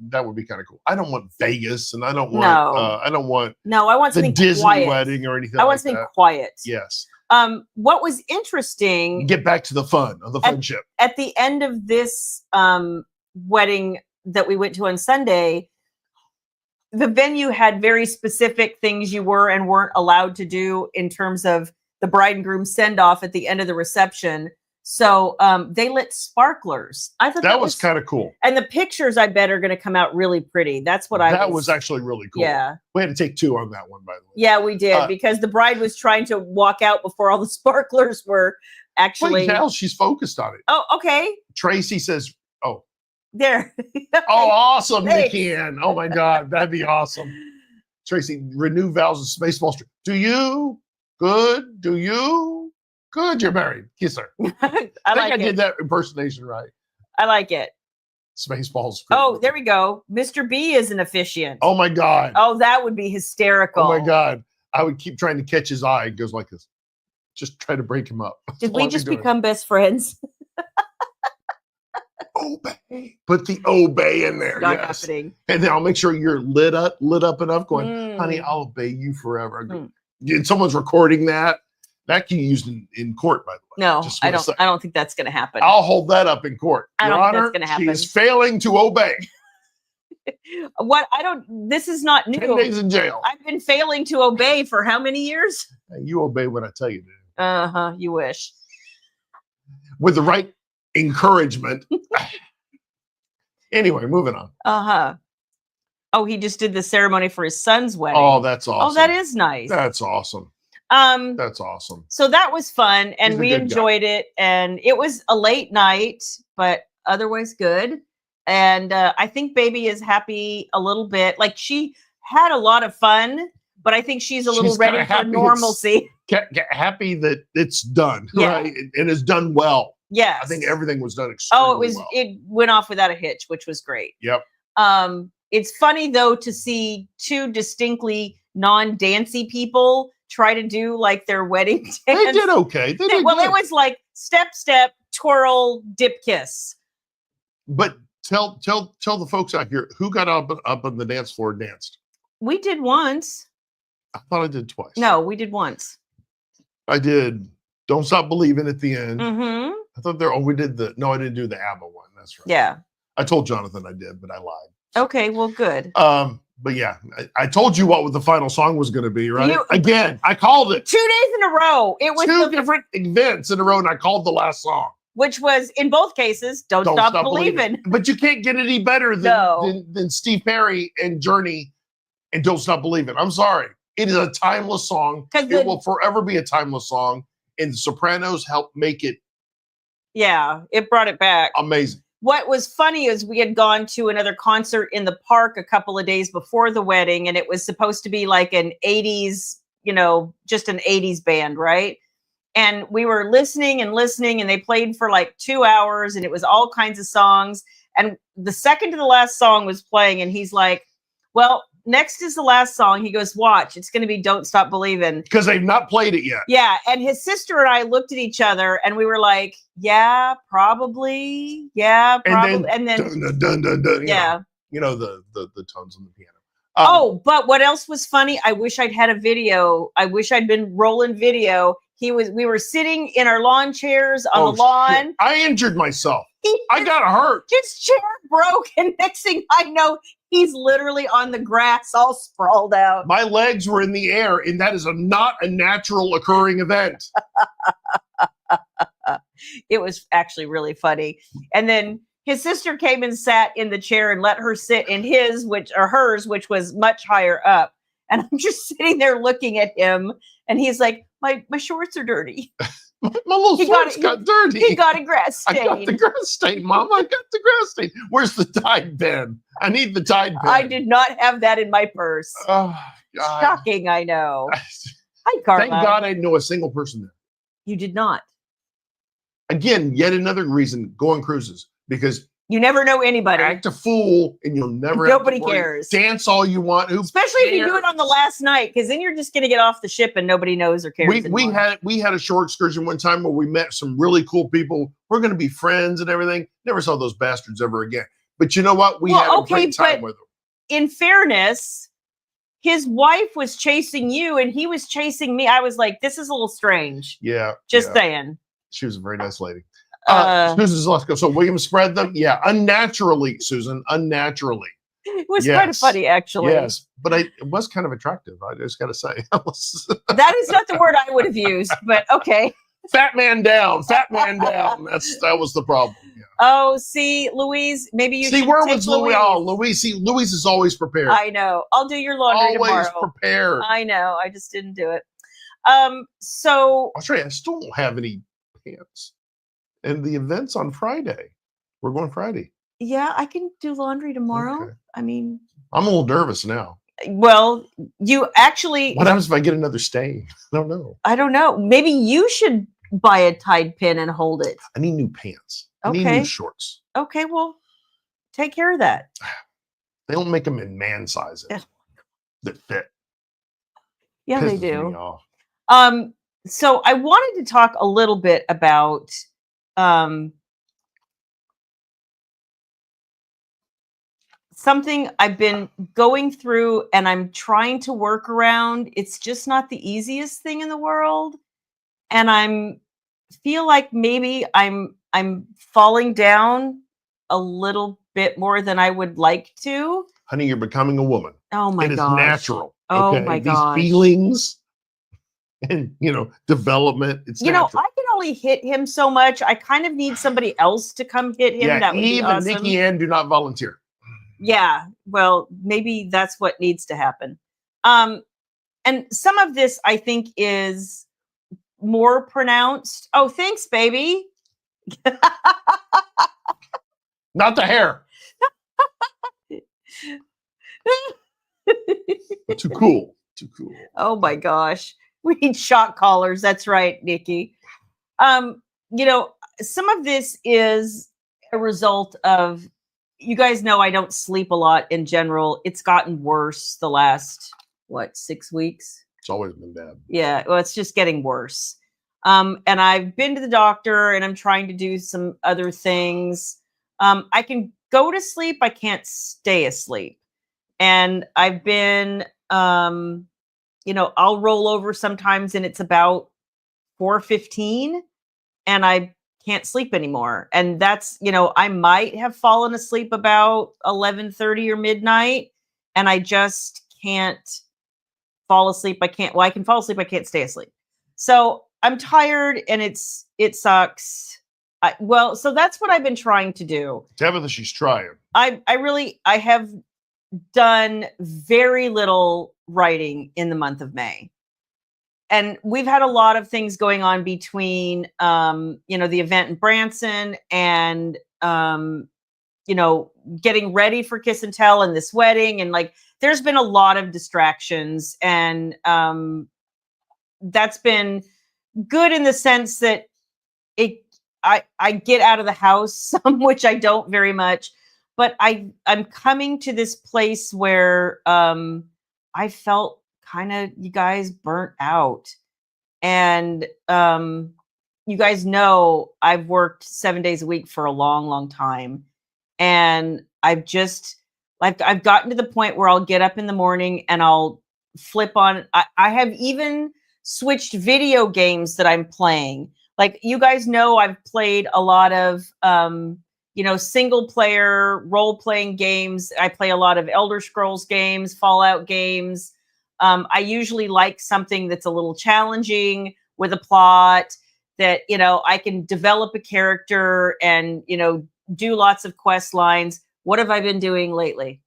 that would be kind of cool. I don't want Vegas and I don't want I want something the Disney quiet. wedding or anything. I want something quiet. Yes. What was interesting, get back to the fun of the friendship. At the end of this wedding that we went to on Sunday, the venue had very specific things you were and weren't allowed to do in terms of the bride and groom send off at the end of the reception. So they lit sparklers. I thought that was kind of cool. And the pictures, I bet, are going to come out really pretty. That's what That was actually really cool. Yeah. We had to take 2 on that one, by the way. Yeah, we did, because the bride was trying to walk out before all the sparklers were actually. Now she's focused on it. Oh, okay. Tracy says, "Oh, there." oh, awesome, Thanks. Nikki Ann. Oh my God, that'd be awesome." Tracy, renew vows of Spaceball Street. Do you? Good. Do you? Good. You're married. Kiss her. I did that impersonation right. I like it. Spaceballs. Oh, there we go. Mr. B is an officiant. Oh my God. Oh, that would be hysterical. Oh my God. I would keep trying to catch his eye. It goes like this. Just try to break him up. Did we just become best friends? Obey. Put the obey in there. Not yes. happening. And then I'll make sure you're lit up enough going, honey, I'll obey you forever. And someone's recording that. That can be used in court, by the way. No, I don't think that's going to happen. I'll hold that up in court. I don't Your think Honor, that's going to happen. she is failing to obey. This is not new. 10 days in jail. I've been failing to obey for how many years? You obey what I tell you to do. Uh-huh, you wish. With the right encouragement. Anyway, moving on. Uh-huh. Oh, he just did the ceremony for his son's wedding. Oh, that's awesome. Oh, that is nice. That's awesome. That's awesome. So that was fun, and He's a we good enjoyed it, and it was a late night, but otherwise good. And I think baby is happy a little bit. Like, she had a lot of fun, but I think she's a little ready for normalcy. Happy that it's done, Yeah. right? And it's done well. Yes. I think everything was done extremely well. It went off without a hitch, which was great. Yep. It's funny though to see 2 distinctly non-dancey people try to do like their wedding dance. They did okay. They did well, good. it was like step, twirl, dip, kiss. But tell the folks out here who got up on the dance floor and danced. We did once. I thought I did twice. No, we did once. I did. Don't Stop Believing at the end. Mm-hmm. I thought I didn't do the ABBA one. That's right. Yeah. I told Jonathan I did, but I lied. Okay, well, good. But yeah, I told you what the final song was going to be, right? Again, I called it 2 days in a row. It was 2 different events in a row, and I called the last song. Which was, in both cases, Don't Stop Believing. But you can't get any better than Steve Perry and Journey and Don't Stop Believing. I'm sorry. It is a timeless song. It will forever be a timeless song. And the Sopranos helped make it. Yeah, it brought it back. Amazing. What was funny is we had gone to another concert in the park a couple of days before the wedding, and it was supposed to be like an 80s, just an 80s band, right? And we were listening, and they played for like 2 hours, and it was all kinds of songs. And the second to the last song was playing, and he's like, well, next is the last song. He goes, watch, it's going to be Don't Stop Believing. Because they've not played it yet. Yeah. And his sister and I looked at each other and we were like, yeah, probably. Yeah, probably. And then dun, dun, dun, dun, yeah. The tones on the piano. But what else was funny? I wish I'd had a video. I wish I'd been rolling video. We were sitting in our lawn chairs on the lawn. Shit. I injured myself. I got hurt. His chair broke, and next thing I know, he's literally on the grass, all sprawled out. My legs were in the air, and that is not a natural occurring event. It was actually really funny. And then his sister came and sat in the chair and let her sit in hers, which was much higher up. And I'm just sitting there looking at him, and he's like, my shorts are dirty. My little shorts got dirty. He got a grass stain. I got the grass stain, Mom. I got the grass stain. Where's the Tide pen? I need the Tide pen. I did not have that in my purse. Oh, God. Shocking, I know. Hi, Carla. Thank God I didn't know a single person there. You did not. Again, yet another reason go on cruises, because you never know anybody. Act a fool, and you'll never. Nobody cares. Dance all you want. Especially if you do it on the last night, because then you're just going to get off the ship and nobody knows or cares. We had a short excursion one time where we met some really cool people. We're going to be friends and everything. Never saw those bastards ever again. But you know what? We had a great time with them. In fairness, his wife was chasing you and he was chasing me. I was like, this is a little strange. Yeah. Just saying. She was a very nice lady. Susan's let's go. So William spread them. Yeah. Unnaturally, Susan. Unnaturally. It was kind of Yes. funny, actually. Yes, but it was kind of attractive. I just got to say, That is not the word I would have used, but okay. fat man down, fat man down. That was the problem. Yeah. Oh, see, Louise, maybe you See, should where take was Louise? Oh, Louise. See, Louise is always prepared. I know. I'll do your laundry Always tomorrow. prepared. I know. I just didn't do it. So I'll show you. I still don't have any pants. And the event's on Friday. We're going Friday. yeah, I can do laundry tomorrow. Okay. I mean, I'm a little nervous now. well, you actually, What happens if I get another stain? I don't know. I don't know. Maybe you should buy a Tide pin and hold it. I need new pants. I need Okay. new shorts. Okay, well, take care of that. They don't make them in man sizes Yeah. that fit. Yeah, they Pisses me do. off. So I wanted to talk a little bit about something I've been going through and I'm trying to work around. It's just not the easiest thing in the world. And I'm feel like maybe I'm falling down a little bit more than I would like to. Honey, you're becoming a woman. Oh my It is gosh. natural. Oh Okay? my These gosh. feelings and development. It's natural. I can only hit him so much. I kind of need somebody else to come hit him. Yeah, That would be Eve awesome. and Nikki Ann do not volunteer. Yeah, well, maybe that's what needs to happen. And some of this I think is more pronounced. Oh, thanks, baby. Not the hair. Too cool. Too cool. Oh my gosh. We need shock collars. That's right, Nikki. Some of this is a result of, you guys know I don't sleep a lot in general. It's gotten worse the last, 6 weeks? It's always been bad. Yeah, well, it's just getting worse. And I've been to the doctor and I'm trying to do some other things. I can go to sleep. I can't stay asleep. And I've been, I'll roll over sometimes and it's about 4:15 and I can't sleep anymore. And that's, I might have fallen asleep about 11:30 or midnight and I just can't fall asleep. I can fall asleep. I can't stay asleep. So I'm tired and it sucks. So that's what I've been trying to do. Tabitha, she's trying. I have done very little writing in the month of May. And we've had a lot of things going on between, the event in Branson and, getting ready for Kiss and Tell and this wedding. And there's been a lot of distractions and, that's been good in the sense that I get out of the house some, which I don't very much, but I'm coming to this place where, I felt kind of, you guys, burnt out. And you guys know I've worked 7 days a week for a long, long time. And I've gotten to the point where I'll get up in the morning and I'll flip on. I have even switched video games that I'm playing. You guys know I've played a lot of single player role playing games. I play a lot of Elder Scrolls games, Fallout games. I usually like something that's a little challenging with a plot that, I can develop a character and, do lots of quest lines. What have I been doing lately?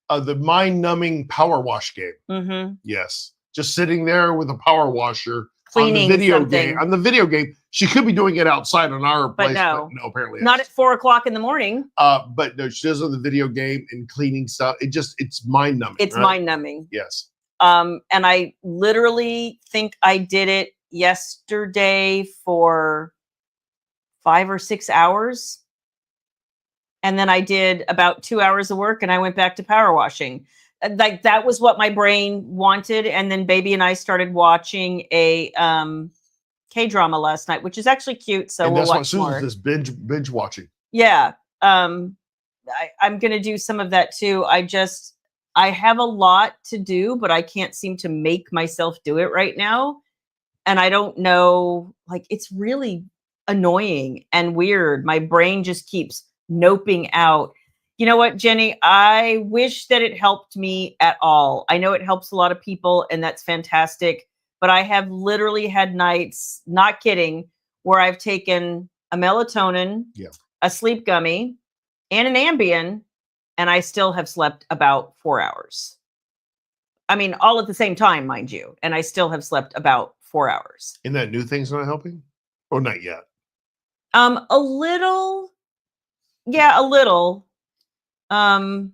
The mind-numbing power wash game. Mm-hmm. Yes. Just sitting there with a power washer Cleaning on the video something. game. On the video game. She could be doing it outside on our place. No. But no, apparently not at 4:00 in the morning. But no, she does on the video game and cleaning stuff. It's mind-numbing. It's right? mind-numbing. Yes. And I literally think I did it yesterday for 5 or 6 hours. And then I did about 2 hours of work and I went back to power washing. That was what my brain wanted. And then baby and I started watching a K-drama last night, which is actually cute. So and we'll that's why watch Susan's more. this binge watching. Yeah. I'm going to do some of that too. I have a lot to do, but I can't seem to make myself do it right now. And I don't know, it's really annoying and weird. My brain just keeps noping out. You know what, Jenny? I wish that it helped me at all. I know it helps a lot of people, and that's fantastic. But I have literally had nights, not kidding, where I've taken a melatonin, a sleep gummy, and an Ambien, and I still have slept about 4 hours. I mean, all at the same time, mind you, and I still have slept about 4 hours. And that new thing's not helping? Or not yet? A little. Yeah, a little. You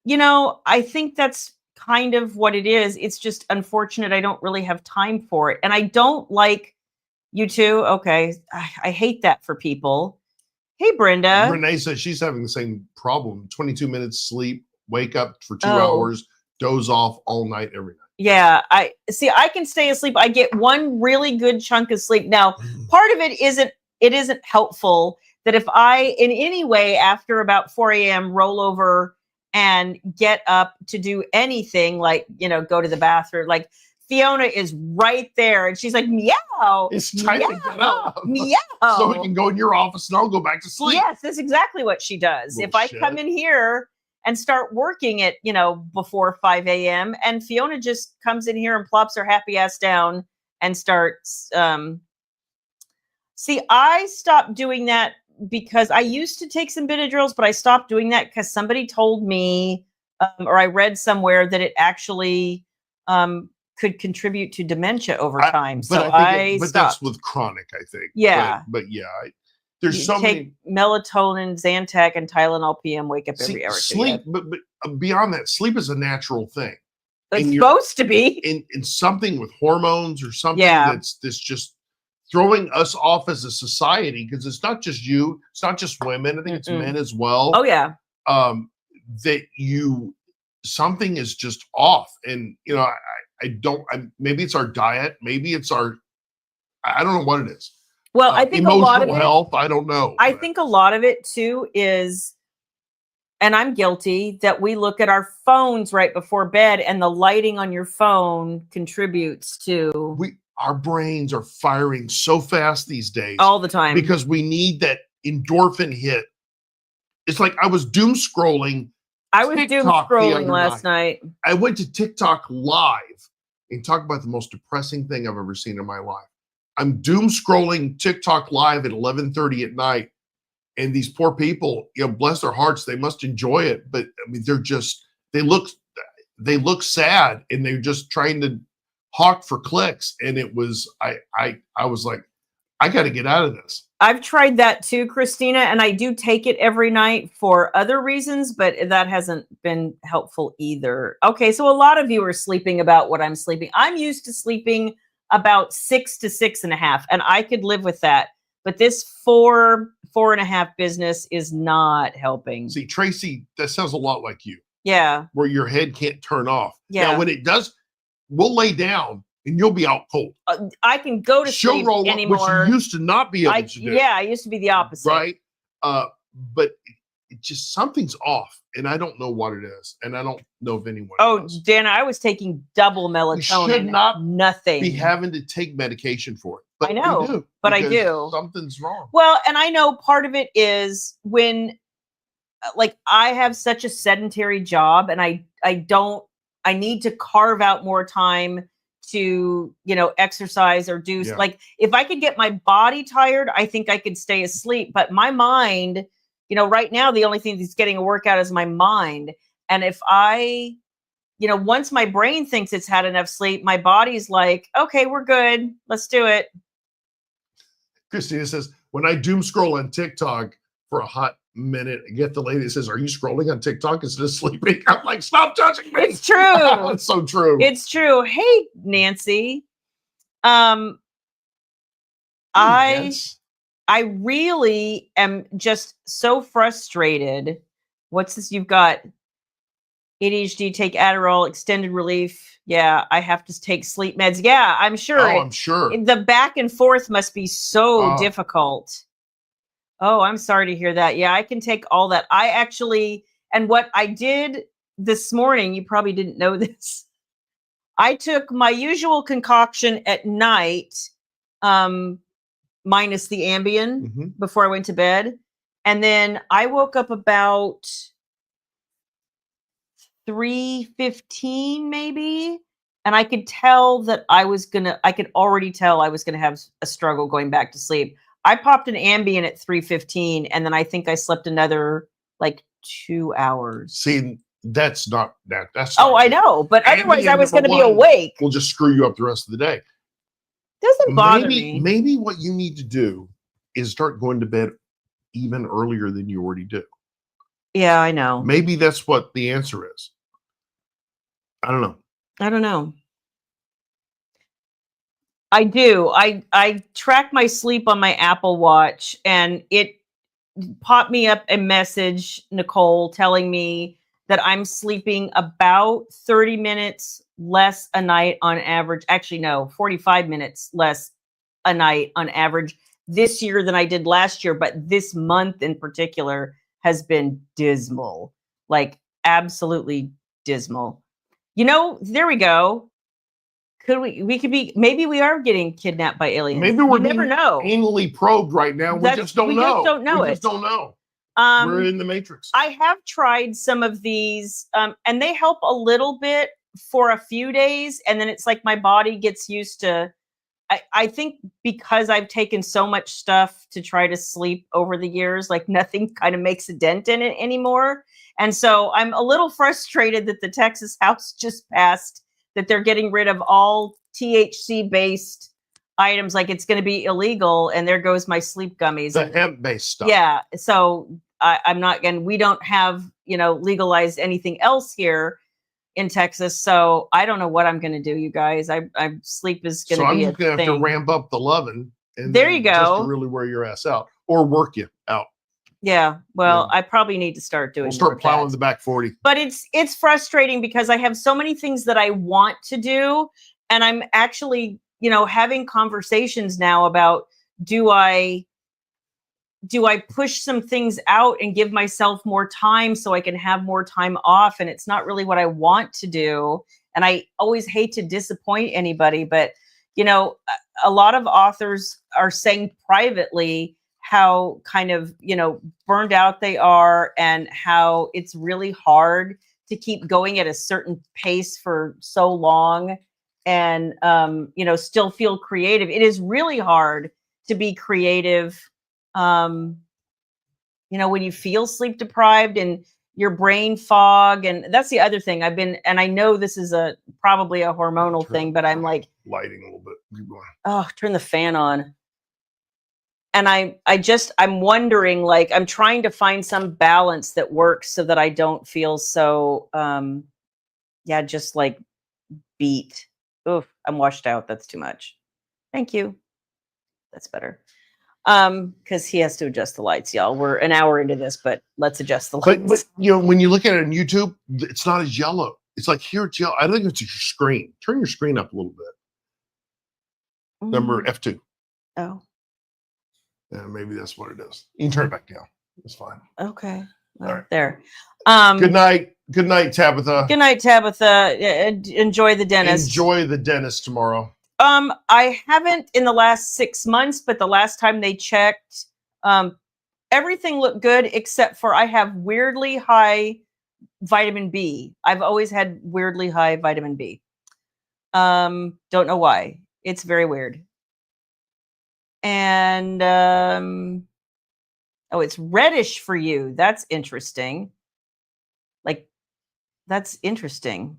know, I think that's kind of what it is. It's just unfortunate I don't really have time for it. And I don't like you too. Okay. I hate that for people. Hey, Brenda. Renee says she's having the same problem. 22 minutes sleep, wake up for 2 Oh. hours, doze off all night, every night. Yeah, I can stay asleep. I get one really good chunk of sleep. Now, part of it isn't helpful that if I in any way after about 4 a.m. roll over and get up to do anything like, you know, go to the bathroom, like Fiona is right there and she's like, meow. It's time to get up. Meow. So we can go in your office and I'll go back to sleep. Yes, that's exactly what she does. Little If I shit. come in here and start working at, you know, before 5 a.m. and Fiona just comes in here and plops her happy ass down and starts. See, I stopped doing that because I used to take some Benadryls, but I stopped doing that because somebody told me, or I read somewhere that it actually could contribute to dementia over time. But So I think stopped. that's with chronic, I think. Yeah. But yeah, there's You so take many melatonin, Zantac, and Tylenol PM. Wake up every hour. sleep. But beyond that, sleep is a natural thing. It's and supposed to be. In something with hormones or something Yeah. that's just throwing us off as a society, because it's not just you, it's not just women. I think it's men as well. Oh yeah. That something is just off, and you know, maybe it's our diet, maybe it's I don't know what it is. Well, I think emotional a lot of it, health. I don't know. I think a lot of it too is, and I'm guilty, that we look at our phones right before bed, and the lighting on your phone contributes to our brains are firing so fast these days all the time because we need that endorphin hit. It's like I was doom scrolling. I was doom scrolling last night. I went to TikTok live and talked about the most depressing thing I've ever seen in my life. I'm doom scrolling TikTok live at 11:30 at night. And these poor people, you know, bless their hearts, they must enjoy it. But I mean, they look sad, and they're just trying to hawk for clicks. And it was, I was like, I got to get out of this. I've tried that too, Christina, and I do take it every night for other reasons, but that hasn't been helpful either. Okay, so a lot of you are sleeping about what I'm sleeping. I'm used to sleeping about 6 to 6.5, and I could live with that. But this 4.5 business is not helping. See, Tracy, that sounds a lot like you. Yeah. Where your head can't turn off. Yeah. Now, when it does, we'll lay down and you'll be out cold. I can go to She'll sleep roll anymore. Up, which you used to not be able to do. Yeah, I used to be the opposite. Right. But it just something's off, and I don't know what it is, and I don't know if anyone. knows. Dana, I was taking double melatonin. You should not nothing. be having to take medication for it. But I know, we do, but I do. Something's wrong. Well, and I know part of it is when, like, I have such a sedentary job, and I need to carve out more time to, you know, exercise or do like, if I could get my body tired, I think I could stay asleep. But my mind, you know, right now, the only thing that's getting a workout is my mind. And if I, you know, once my brain thinks it's had enough sleep, my body's like, okay, we're good. Let's do it. Christina says, when I doom scroll on TikTok for a hot minute, I get the lady that says, are you scrolling on TikTok instead of sleeping? I'm like, stop touching me. It's true. It's so true. It's true. Hey, Nancy. I really am just so frustrated. What's this? You've got ADHD, take Adderall, extended relief. Yeah, I have to take sleep meds. Yeah, I'm sure. Oh, I'm sure. The back and forth must be so difficult. Oh, I'm sorry to hear that. Yeah, I can take all that. I actually, and what I did this morning, you probably didn't know this. I took my usual concoction at night, minus the Ambien before I went to bed. And then I woke up about 3:15 maybe, and I could tell that I could already tell I was gonna have a struggle going back to sleep. I popped an Ambien at 3:15, and then I think I slept another like 2 hours. See, that's not that. That's Oh, not I good. know, but otherwise I Ambien, was going to be number one, awake. will just screw you up the rest of the day. Doesn't bother me. Maybe what you need to do is start going to bed even earlier than you already do. Yeah, I know. Maybe that's what the answer is. I don't know. I don't know. I do. I track my sleep on my Apple Watch, and it popped me up a message, Nicole, telling me that I'm sleeping about 30 minutes less a night on average. Actually, no, 45 minutes less a night on average this year than I did last year. But this month in particular has been dismal, like absolutely dismal. You know, there we go. Could we could be, maybe we are getting kidnapped by aliens. Maybe we're you never being know. anally probed right now. We just don't know. Just don't know we it. just don't know. We're in the Matrix. I have tried some of these, and they help a little bit for a few days, and then it's like my body gets used to. I think because I've taken so much stuff to try to sleep over the years, like nothing kind of makes a dent in it anymore. And so I'm a little frustrated that the Texas House just passed that they're getting rid of all THC based items, like it's going to be illegal. And there goes my sleep gummies. The hemp based stuff. Yeah. So I'm not, and we don't have, legalized anything else here in Texas. So I don't know what I'm going to do, you guys. I sleep is going to be I'm just going to have to ramp up the loving. And there you go. Just to really wear your ass out or work you out. Yeah. Well, I probably need to start doing. We'll start plowing the back 40. But it's frustrating because I have so many things that I want to do, and I'm actually, having conversations now about do I push some things out and give myself more time so I can have more time off, and it's not really what I want to do. And I always hate to disappoint anybody, but a lot of authors are saying privately how kind of, burned out they are and how it's really hard to keep going at a certain pace for so long and, still feel creative. It is really hard to be creative. When you feel sleep deprived and your brain fog, and that's the other thing and I know this is probably a hormonal thing, but I'm like lighting a little bit. Keep going. Oh, turn the fan on. And I'm wondering, like, I'm trying to find some balance that works so that I don't feel so, just like beat. Oof, I'm washed out. That's too much. Thank you. That's better. Because he has to adjust the lights, y'all. We're an hour into this, but let's adjust the lights. But when you look at it on YouTube, it's not as yellow. It's like here it's yellow. I think it's your screen. Turn your screen up a little bit. Number F2. Oh. Yeah, maybe that's what it is. You can turn it back down. It's fine. Okay. Well, all right. There. Good night. Good night, Tabitha. Good night, Tabitha. Enjoy the dentist. Enjoy the dentist tomorrow. I haven't in the last 6 months, but the last time they checked, everything looked good except for I have weirdly high vitamin B. I've always had weirdly high vitamin B. Don't know why. It's very weird. And it's reddish for you. That's interesting. Like, that's interesting.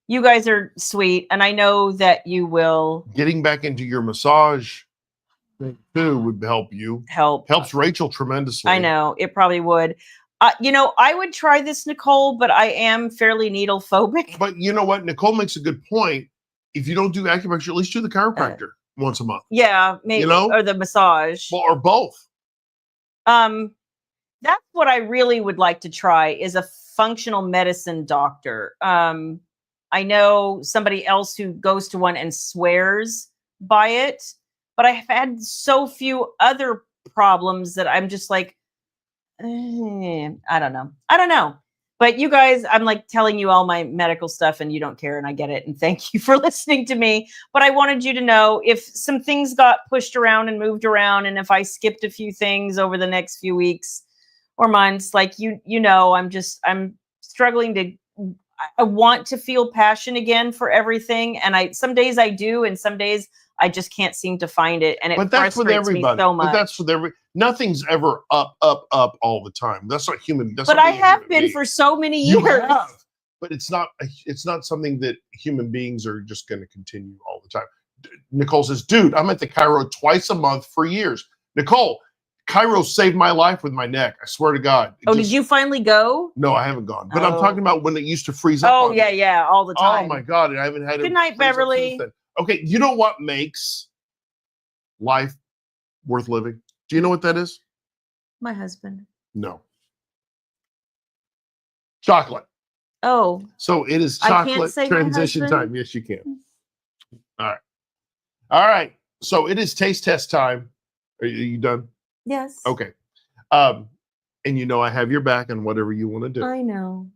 You guys are sweet, and I know that you will. Getting back into your massage thing too would help you. Helps Rachel tremendously. I know it probably would. I would try this, Nicole, but I am fairly needle phobic. But you know what? Nicole makes a good point. If you don't do acupuncture, at least do the chiropractor once a month. Yeah, maybe, or the massage, or both. That's what I really would like to try is a functional medicine doctor. I know somebody else who goes to one and swears by it, but I've had so few other problems that I'm just like, I don't know. But you guys, I'm like telling you all my medical stuff and you don't care and I get it. And thank you for listening to me. But I wanted you to know if some things got pushed around and moved around and if I skipped a few things over the next few weeks or months, like you know, I'm struggling to, I want to feel passion again for everything. And some days I do and some days I just can't seem to find it. And it But that's with frustrates me everybody. so much. But that's with nothing's ever up all the time. That's not human. That's But not I being a have human been being. for so many You years. have, but it's not something that human beings are just going to continue all the time. Nicole says, dude, I'm at the Cairo twice a month for years. Nicole, Cairo saved my life with my neck. I swear to God. Did you finally go? No, I haven't gone. But I'm Oh. talking about when it used to freeze up. Oh, on yeah, me. yeah, all the time. Oh my God. And I haven't had it. Good night, freeze up Beverly. since then. Okay. You know what makes life worth living? Do you know what that is? My husband. No. Chocolate. Oh, So it is I can't chocolate say my transition husband? time. Yes, you can. All right. All right. So it is taste test time. Are you done? yes. Okay. And you know I have your back on whatever you want to do. I know.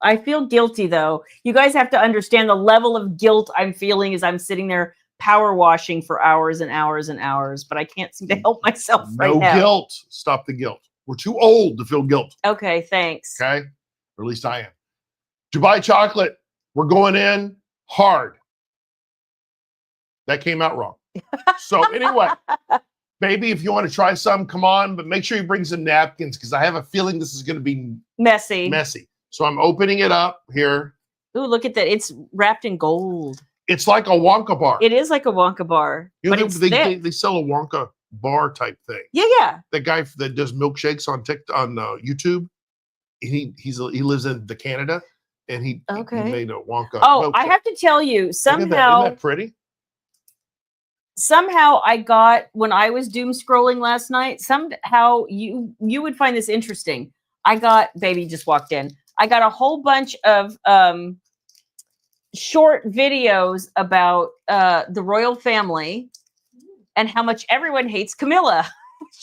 I feel guilty though. You guys have to understand the level of guilt I'm feeling as I'm sitting there power washing for hours and hours and hours, but I can't seem to help myself right No now. guilt. Stop the guilt. We're too old to feel guilt. Okay, thanks. Okay. Or at least I am. Dubai chocolate. We're going in hard. That came out wrong. So anyway, baby, if you want to try some, come on, but make sure you bring some napkins because I have a feeling this is going to be Messy. messy. So I'm opening it up here. Ooh, look at that. It's wrapped in gold. It's like a Wonka bar. It is like a Wonka bar, You but know, it's they thick. sell a Wonka bar type thing. Yeah. That guy that does milkshakes on YouTube, he lives in Canada, and he made a Wonka. Oh, I milkshake. have to tell you, Look at that. somehow Isn't that pretty? I got, when I was doom scrolling last night, somehow you would find this interesting. Baby just walked in. I got a whole bunch of short videos about the royal family and how much everyone hates Camilla.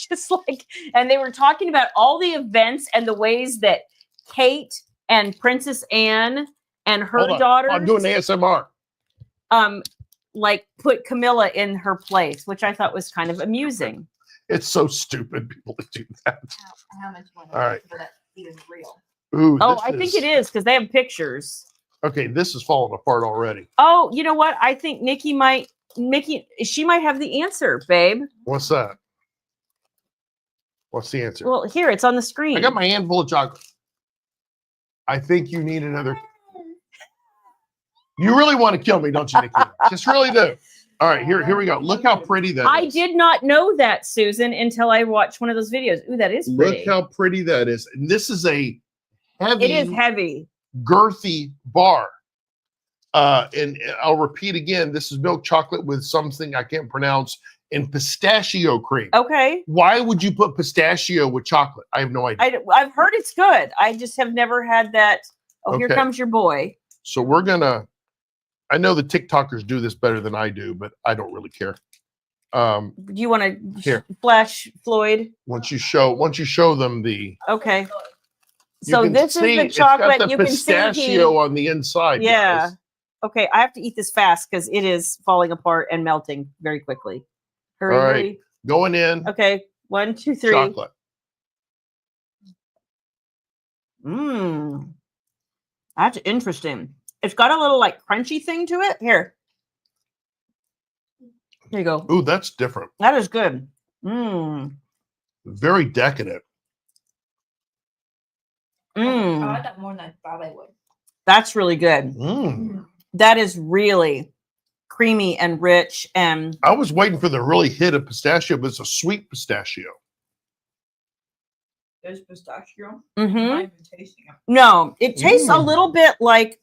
Just like, and they were talking about all the events and the ways that Kate and Princess Anne and her daughters, I'm doing ASMR. like put Camilla in her place, which I thought was kind of amusing. It's so stupid people to do that. How much money? All right. For that even real? Ooh, Oh, I think it is because they have pictures. Okay, this is falling apart already. Oh, you know what? I think she might have the answer, babe. What's that? What's the answer? Well, here, it's on the screen. I got my hand full of chocolate. I think you need another. You really want to kill me, don't you, Nikki? Just really do. All right, here we go. Look how pretty that is. I did not know that, Susan, until I watched one of those videos. Ooh, that is pretty. Look how pretty that is. And this is a heavy, It is heavy. girthy bar. And I'll repeat again, this is milk chocolate with something I can't pronounce and pistachio cream. Okay. Why would you put pistachio with chocolate? I have no idea. I've heard it's good. I just have never had that. Oh, here Okay. comes your boy. So we're gonna. I know the TikTokers do this better than I do, but I don't really care. Do you want to Here. flash Floyd? Once you show them the. Okay. you So can this see is the it's got chocolate. the You can see pistachio on the inside. Yeah. guys. Okay, I have to eat this fast because it is falling apart and melting very quickly. Hurry, All right. hurry. Going in. Okay, 1, 2, 3. Chocolate. That's interesting. It's got a little like crunchy thing to it. Here you go. Ooh, that's different. That is good. Very decadent. I like that more than I thought I would. That's really good. That is really creamy and rich. And I was waiting for the really hit of pistachio, but it's a sweet pistachio. There's pistachio. Mhm. I'm not even tasting it. no, it tastes a Mm. little bit like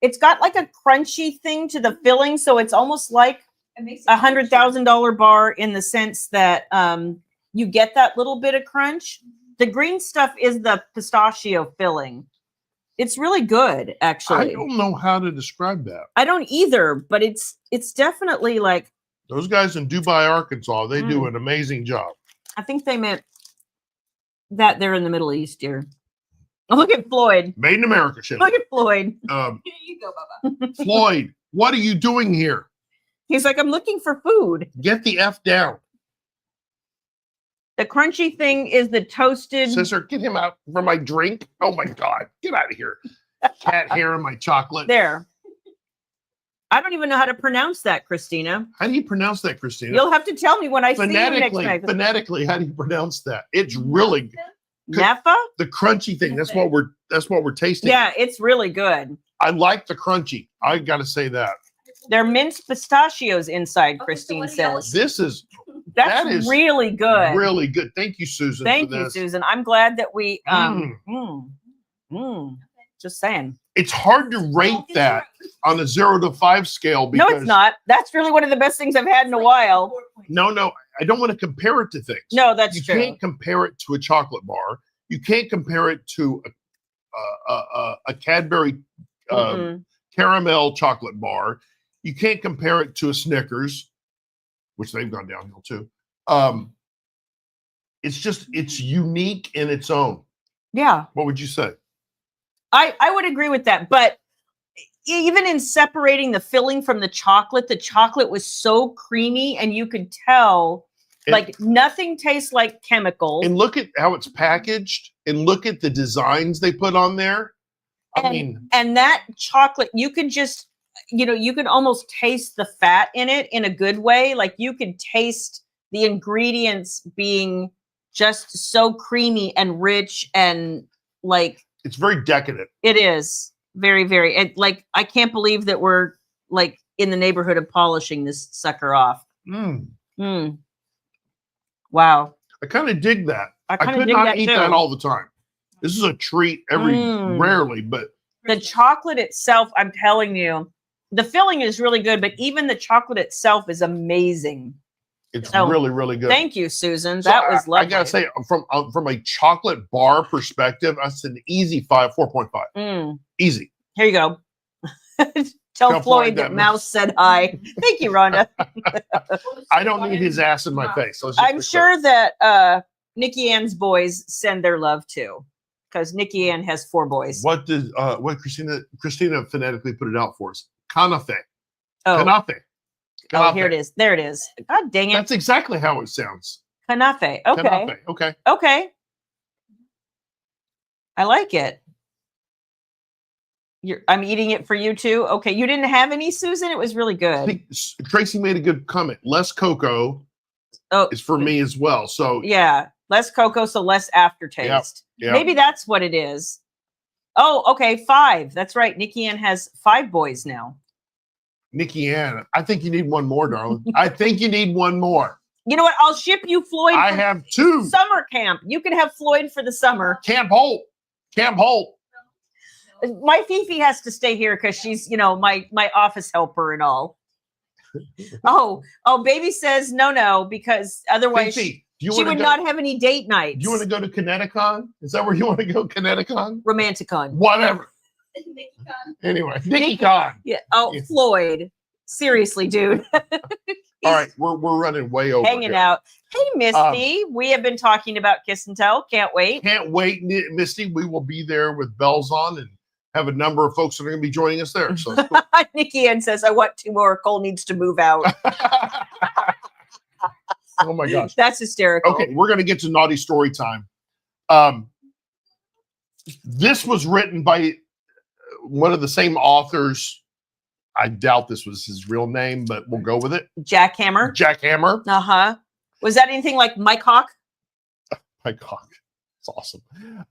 it's got like a crunchy thing to the filling, so it's almost like It makes it $100,000 bar in the sense that you get that little bit of crunch. The green stuff is the pistachio filling. It's really good, I actually. don't know how to describe that. I don't either, but it's definitely like, Those guys in Dubai, Arkansas, they do an amazing job. I think they meant that they're in the Middle East here. Look at Floyd. Made in America, Shayla. Look at Floyd. Here you go, Bubba. Floyd, what are you doing here? He's like, I'm looking for food. Get the F down. The crunchy thing is the toasted. Sister, get him out for my drink. Oh my God. Get out of here. Cat hair in my chocolate. There. I don't even know how to pronounce that, Christina. How do you pronounce that, Christina? You'll have to tell me when I see you next Phonetically, time. phonetically, how do you pronounce that? It's really Neffa? the crunchy thing. That's what we're tasting. Yeah, it's really good. I like the crunchy. I gotta say that. They're minced pistachios inside, Okay, so Christine what do y'all says. This is That's that is really good. really good. Thank you, Susan. Thank for you, this. Susan. I'm glad that we just saying. It's hard to rate that on a 0 to 5 scale No, because it's not. That's really one of the best things I've had in a while. no, I don't want to compare it to things. No, that's You true. can't compare it to a chocolate bar. You can't compare it to a Cadbury Mm-mm. caramel chocolate bar. You can't compare it to a Snickers, which they've gone downhill too. It's unique in its own. Yeah, What would you say? I would agree with that. But even in separating the filling from the chocolate was so creamy, and you could tell like nothing tastes like chemicals. And look at how it's packaged, and look at the designs they put on there. And that chocolate, you can just, you can almost taste the fat in it in a good way. Like you could taste the ingredients being just so creamy and rich, and like it's very decadent. it is very, very, and like I can't believe that we're like in the neighborhood of polishing this sucker off. Wow. I kind of dig that. I I kind of could dig not that eat too. that all the time. This is a treat rarely, but The chocolate itself, I'm telling you, the filling is really good, but even the chocolate itself is amazing. it's So, really, really good. Thank you, Susan. So That was lovely. I gotta say, from a chocolate bar perspective, that's an easy 4.5. Easy. Here you go. Tell Floyd that Mouse said hi. Thank you, Rhonda. I don't need his ass in my face. Let's just I'm be sure that Nikki Ann's boys send their love too, because Nikki Ann has 4 boys. clear. What Christina phonetically put it out for us? Kanafe. Oh, Kanafe. oh, here it is. There it is. God dang it. That's exactly how it sounds. Kanafe. Okay. Kanafe. Okay. Okay. I like it. I'm eating it for you too. Okay. You didn't have any, Susan? It was really I good. think Tracy made a good comment. Less cocoa is for me as well. So Yeah. Less cocoa, so less aftertaste. Yep. Maybe that's what it is. Oh, okay. 5. That's right. Nikki Ann has 5 boys now. Nikki Ann, I think you need one more, darling. I think you need one more. You know what? I'll ship you Floyd I for have 2. summer camp. You can have Floyd for the summer. Camp Holt. Camp Holt. My Fifi has to stay here because she's, my office helper and all. Oh, baby says no, because otherwise Fifi, she would not have any date nights. Do you want to go to Kineticon? Is that where you want to go, Kineticon? Romanticon. Whatever. Anyway, NikkiCon. Yeah. Oh, Yeah. Floyd. Seriously, dude. All right, we're running way over. Hanging here. out. Hey, Misty. We have been talking about Kiss and Tell. Can't wait. Can't wait, Misty. We will be there with bells on and have a number of folks that are going to be joining us there. So Nikki Ann says, I want 2 more. Cole needs to move out. oh my gosh. That's hysterical. Okay, we're going to get to naughty story time. This was written by one of the same authors. I doubt this was his real name, but we'll go with it. Jack Hammer. Jack Hammer. Uh-huh. Was that anything like Mike Hawk? My God, it's awesome.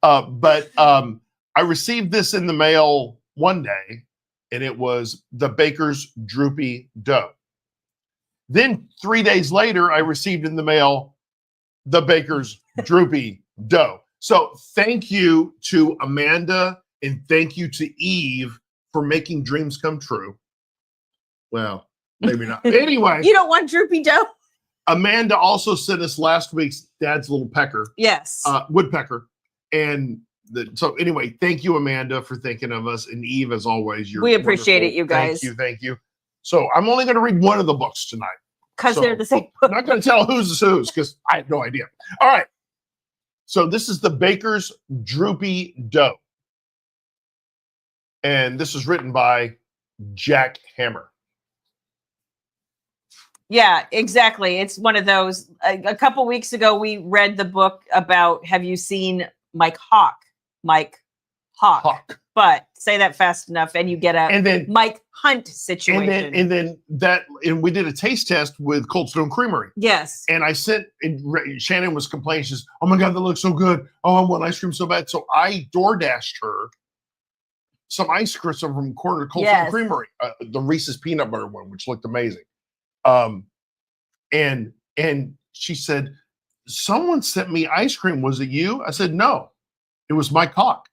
But I received this in the mail one day, and it was the Baker's Droopy Dough. Then 3 days later, I received in the mail the Baker's Droopy Dough. So thank you to Amanda and thank you to Eve for making dreams come true. Well, maybe not. Anyway, You don't want Droopy Dough? Amanda also sent us last week's Dad's Little Pecker, Yes. Woodpecker. And so anyway, thank you, Amanda, for thinking of us. And Eve, as always, We appreciate wonderful. it, you guys. Thank you. So I'm only going to read one of the books tonight. Because so- they're the same I'm book. not going to tell who's because I have no idea. All right. So this is the Baker's Droopy Dough. And this was written by Jack Hammer. Yeah, exactly. It's one of those. A couple weeks ago, we read the book about. Have you seen Mike Hawk? Mike Hawk. But say that fast enough, and you get a Mike Hunt situation. And we did a taste test with Cold Stone Creamery. Yes. And I sent. And Shannon was complaining. She says, "Oh my God, that looks so good. Oh, I want ice cream so bad." So I DoorDashed her some ice cream from Cold Stone Creamery, the Reese's peanut butter one, which looked amazing. And she said, "Someone sent me ice cream. Was it you?" I said, "No, it was Mike Hawk."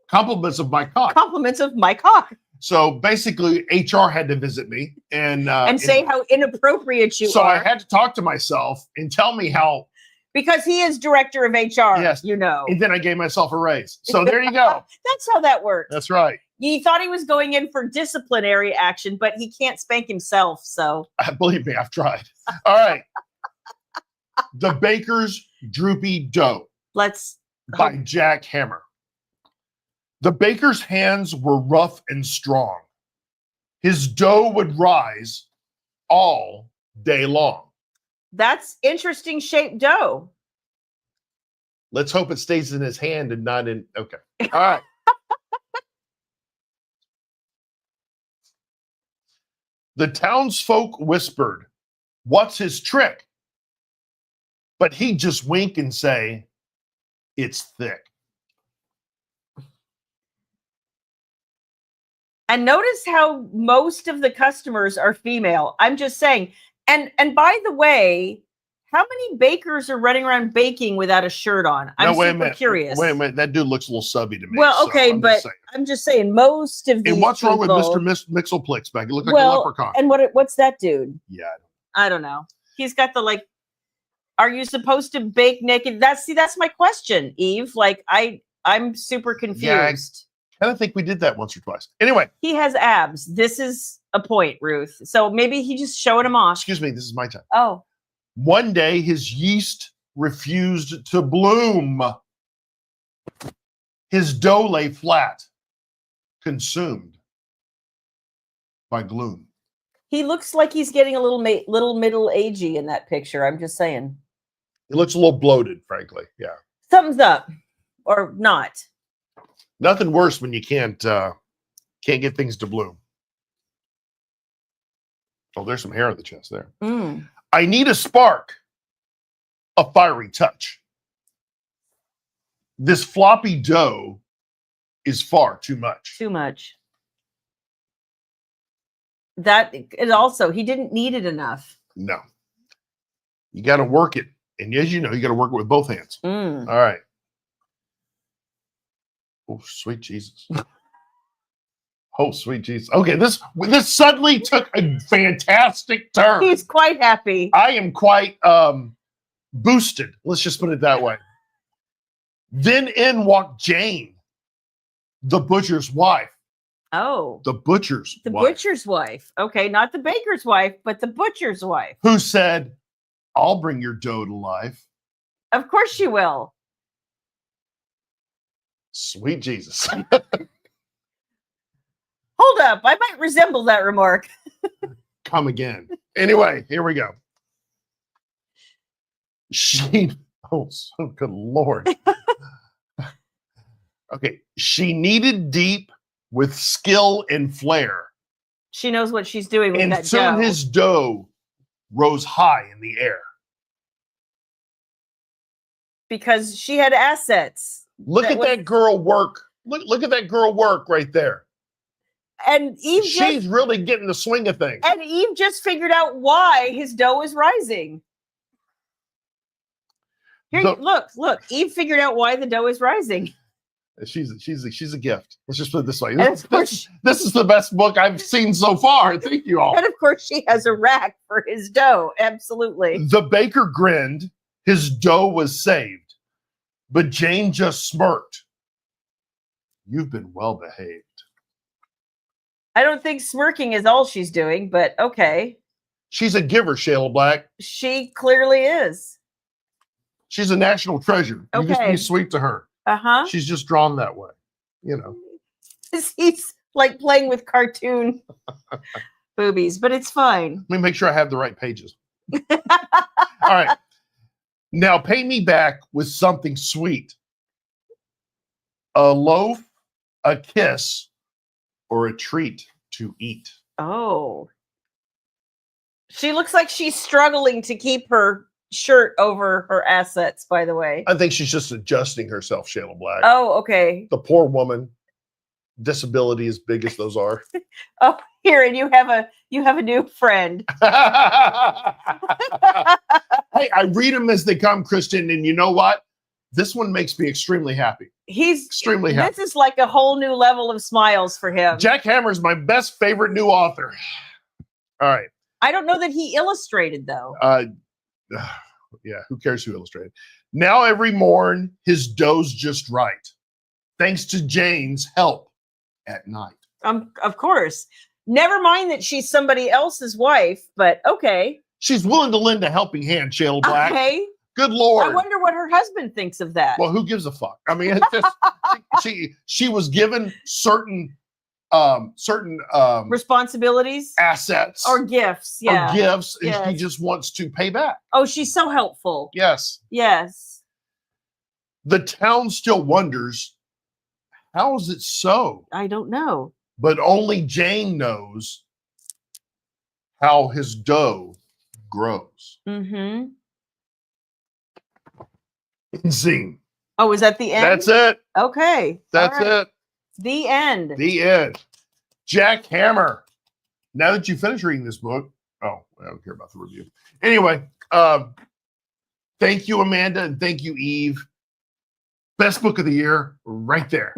Compliments of Mike Hawk. Compliments of Mike Hawk. So basically, HR had to visit me and say how inappropriate you are. So I had to talk to myself and tell me how. Because he is director of HR, yes. you know. And then I gave myself a raise. So there you go. That's how that works. That's right. He thought he was going in for disciplinary action, but he can't spank himself. So believe me, I've tried. All right. The Baker's Droopy Dough. By Jack Hammer. The baker's hands were rough and strong. His dough would rise all day long. That's interesting shaped dough. Let's hope it stays in his hand and not in. Okay. All right. The townsfolk whispered, "What's his trick?" But he'd just wink and say, "It's thick." And notice how most of the customers are female. I'm just saying. And by the way, how many bakers are running around baking without a shirt on? I'm super curious. Wait a minute. That dude looks a little subby to me. Well, okay, but I'm just saying most of these. And what's wrong with Mr. Mixelplix back? He looked like a leprechaun. And what's that dude? Yeah. I don't know. He's got the are you supposed to bake naked? That's my question, Eve. I'm super confused. Yeah, I don't think we did that once or twice. Anyway. He has abs. This is a point, Ruth. So maybe he just showing him off. Excuse me, this is my time. Oh. One day his yeast refused to bloom. His dough lay flat, consumed by gloom. He looks like he's getting a little middle-agey in that picture. I'm just saying. He looks a little bloated, frankly. Yeah. Thumbs up. Or not. Nothing worse when you can't get things to bloom. Oh, there's some hair on the chest there. Mm. I need a spark, a fiery touch. This floppy dough is far too much. Too much. That is also, he didn't need it enough. No. You got to work it. And as you know, you got to work it with both hands. Mm. All right. Oh, sweet Jesus. Oh, sweet Jesus. Okay, this suddenly took a fantastic turn. He's quite happy. I am quite boosted. Let's just put it that way. Then in walked Jane, the butcher's wife. Oh. The butcher's wife. Butcher's wife. Okay, not the baker's wife, but the butcher's wife. Who said, "I'll bring your dough to life." Of course she will. Sweet Jesus. Hold up. I might resemble that remark. Come again. Anyway, here we go. Oh, good Lord. Okay. She kneaded deep with skill and flair. She knows what she's doing with that dough. And soon his dough rose high in the air. Because she had assets. Look at that girl work. Look at that girl work right there. And Eve she's really getting the swing of things. And Eve just figured out why his dough is rising. Here, look. Eve figured out why the dough is rising. She's a gift. Let's just put it this way. This is the best book I've seen so far. Thank you all. And of course, she has a rack for his dough. Absolutely. The baker grinned. His dough was saved. But Jane just smirked. You've been well behaved. I don't think smirking is all she's doing, but okay. She's a giver, Shayla Black. She clearly is. She's a national treasure. Okay. You just be sweet to her. Uh-huh. She's just drawn that way, you know. He's like playing with cartoon boobies, but it's fine. Let me make sure I have the right pages. All right. Now pay me back with something sweet. A loaf, a kiss, or a treat to eat. Oh. She looks like she's struggling to keep her shirt over her assets, by the way. I think she's just adjusting herself, Shayla Black. Oh, okay. The poor woman, disability as big as those are. Oh, here, and you have a new friend. Hey, I read them as they come, Kristen, and you know what? This one makes me extremely happy. He's Extremely happy. This is like a whole new level of smiles for him. Jack Hammer is my best favorite new author. All right. I don't know that he illustrated though. Yeah, who cares who illustrated? Now every morn his dough's just right. Thanks to Jane's help at night. Of course. Never mind that she's somebody else's wife, but okay. She's willing to lend a helping hand, Shayla Black. Okay. Good Lord. I wonder what her husband thinks of that. Well, who gives a fuck? I mean, it's just, she was given certain responsibilities assets or gifts. Yeah. or gifts, and Yes. she just wants to pay back. Oh, she's so helpful. Yes. Yes. The town still wonders, how is it so? I don't know. But only Jane knows how his dough grows. Mm-hmm. Scene. Oh, is that the end? That's it. Okay. That's All right. it. The end. The end. Jack Hammer. Now that you finish reading this book, I don't care about the review. Anyway, thank you, Amanda, and thank you, Eve. Best book of the year, right there.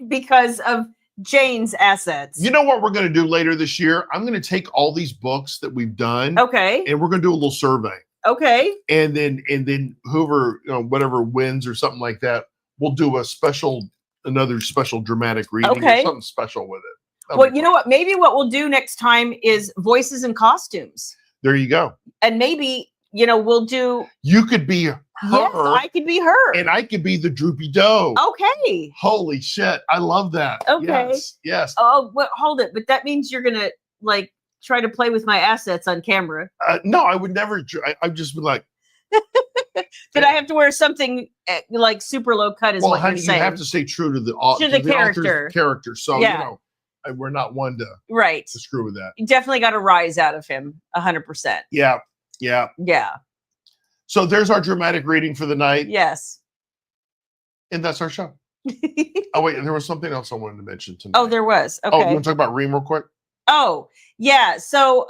Because of Jane's assets. You know what we're going to do later this year? I'm going to take all these books that we've done, Okay. and we're going to do a little survey. Okay. And then whoever, whatever wins or something like that, we'll do another special dramatic reading Okay. or something special with it. That'll Well, be you fun. know what? Maybe what we'll do next time is voices and costumes. There you go. And maybe, we'll do. You could be her, Yes, I could be her. and I could be the droopy doe. Okay. Holy shit. I love that. Okay. Yes. Yes. Oh, well, hold it. But that means you're going to try to play with my assets on camera. No, I would never. I've just been like, But I have to wear something super low cut is well, what honey, you're saying. you have to stay true to the character. author's character. So, Yeah. we're not one to Right. screw with that. You definitely got a rise out of him. 100%. Yeah. Yeah. Yeah. So there's our dramatic reading for the night. Yes. And that's our show. Oh, wait, there was something else I wanted to mention tonight. Oh, there was. Oh, you Okay. want to talk about REAM real quick? Oh, yeah. So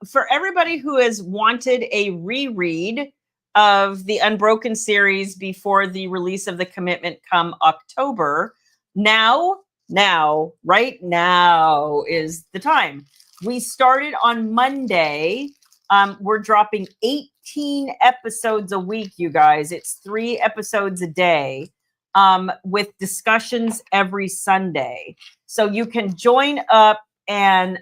for everybody who has wanted a reread of the Unbroken series before the release of The Commitment come October, right now is the time. We started on Monday. We're dropping 18 episodes a week, you guys. It's 3 episodes a day with discussions every Sunday. So you can join up and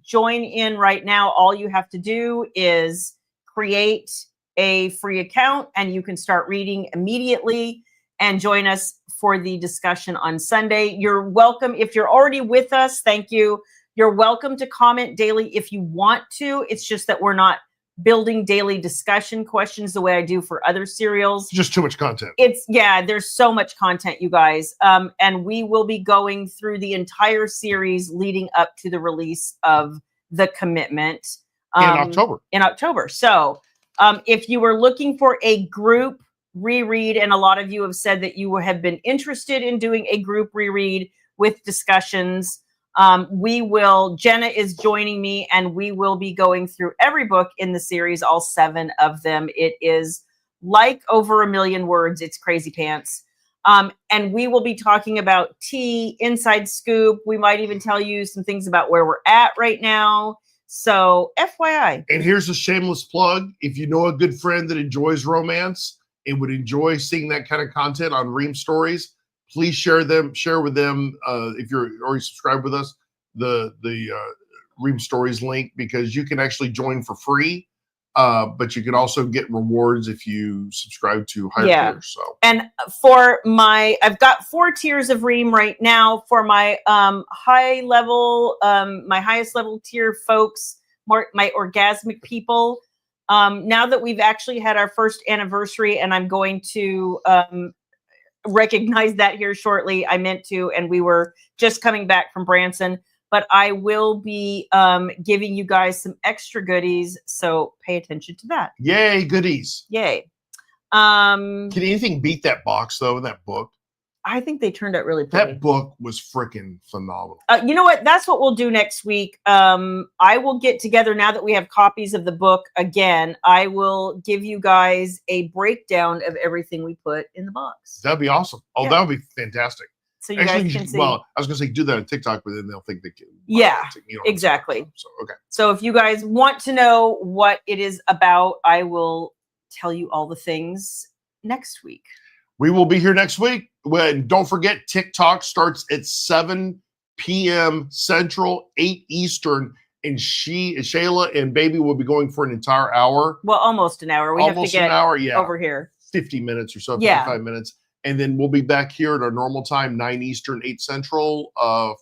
join in right now. All you have to do is create a free account and you can start reading immediately and join us for the discussion on Sunday. You're welcome. If you're already with us, thank you. You're welcome to comment daily if you want to. It's just that we're not building daily discussion questions the way I do for other serials. Just too much content. There's so much content, you guys. And we will be going through the entire series leading up to the release of The Commitment. In October. So if you were looking for a group reread, and a lot of you have said that you have been interested in doing a group reread with discussions, Jenna is joining me and we will be going through every book in the series, all 7 of them. It is like over 1 million words. It's crazy pants. And we will be talking about tea, inside scoop. We might even tell you some things about where we're at right now. So FYI. And here's a shameless plug. If you know a good friend that enjoys romance and would enjoy seeing that kind of content on REAM Stories, please share with them, if you're already subscribed with us, the REAM Stories link, because you can actually join for free But you can also get rewards if you subscribe to higher tiers. So, and for I've got 4 tiers of Ream right now. For my high level, my highest level tier folks, my orgasmic people. Now that we've actually had our first anniversary, and I'm going to recognize that here shortly. I meant to, and we were just coming back from Branson. But I will be giving you guys some extra goodies, so pay attention to that. Yay, goodies. Yay. Can anything beat that box, though, that book? I think they turned out really pretty. That book was freaking phenomenal. You know what? That's what we'll do next week. I will get together, now that we have copies of the book again, I will give you guys a breakdown of everything we put in the box. That'd be awesome. Oh, that would be fantastic. So you guys can see. Well, I was going to say do that on TikTok, but then they'll think they can. Yeah, exactly. So, okay. So if you guys want to know what it is about, I will tell you all the things next week. We will be here next week. Don't forget, TikTok starts at 7 p.m. Central, 8 Eastern. And Shayla and Baby will be going for an entire hour. Well, almost an hour. We have to get an hour, over here. 50 minutes or so, 55 minutes. And then we'll be back here at our normal time, 9 Eastern, 8 Central,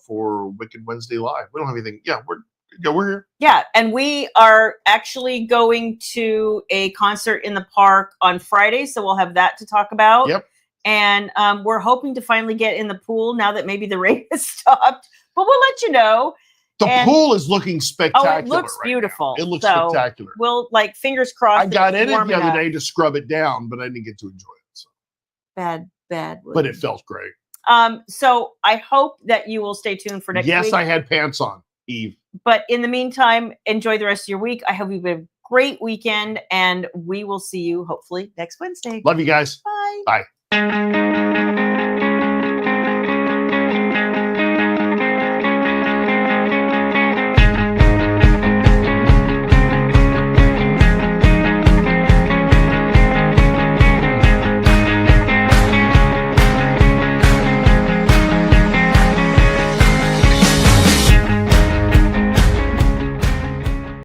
for Wicked Wednesday Live. We don't have anything. Yeah, we're here. Yeah, and we are actually going to a concert in the park on Friday, so we'll have that to talk about. Yep. And we're hoping to finally get in the pool now that maybe the rain has stopped. But we'll let you know. The pool is looking spectacular. Oh, it looks beautiful. It looks spectacular. We'll, fingers crossed. I got in it the other day to scrub it down, but I didn't get to enjoy it. So. Bad. But it felt great. So I hope that you will stay tuned for next week. Yes, I had pants on, Eve. But in the meantime, enjoy the rest of your week. I hope you have a great weekend, and we will see you hopefully next Wednesday. Love you guys. Bye. Bye.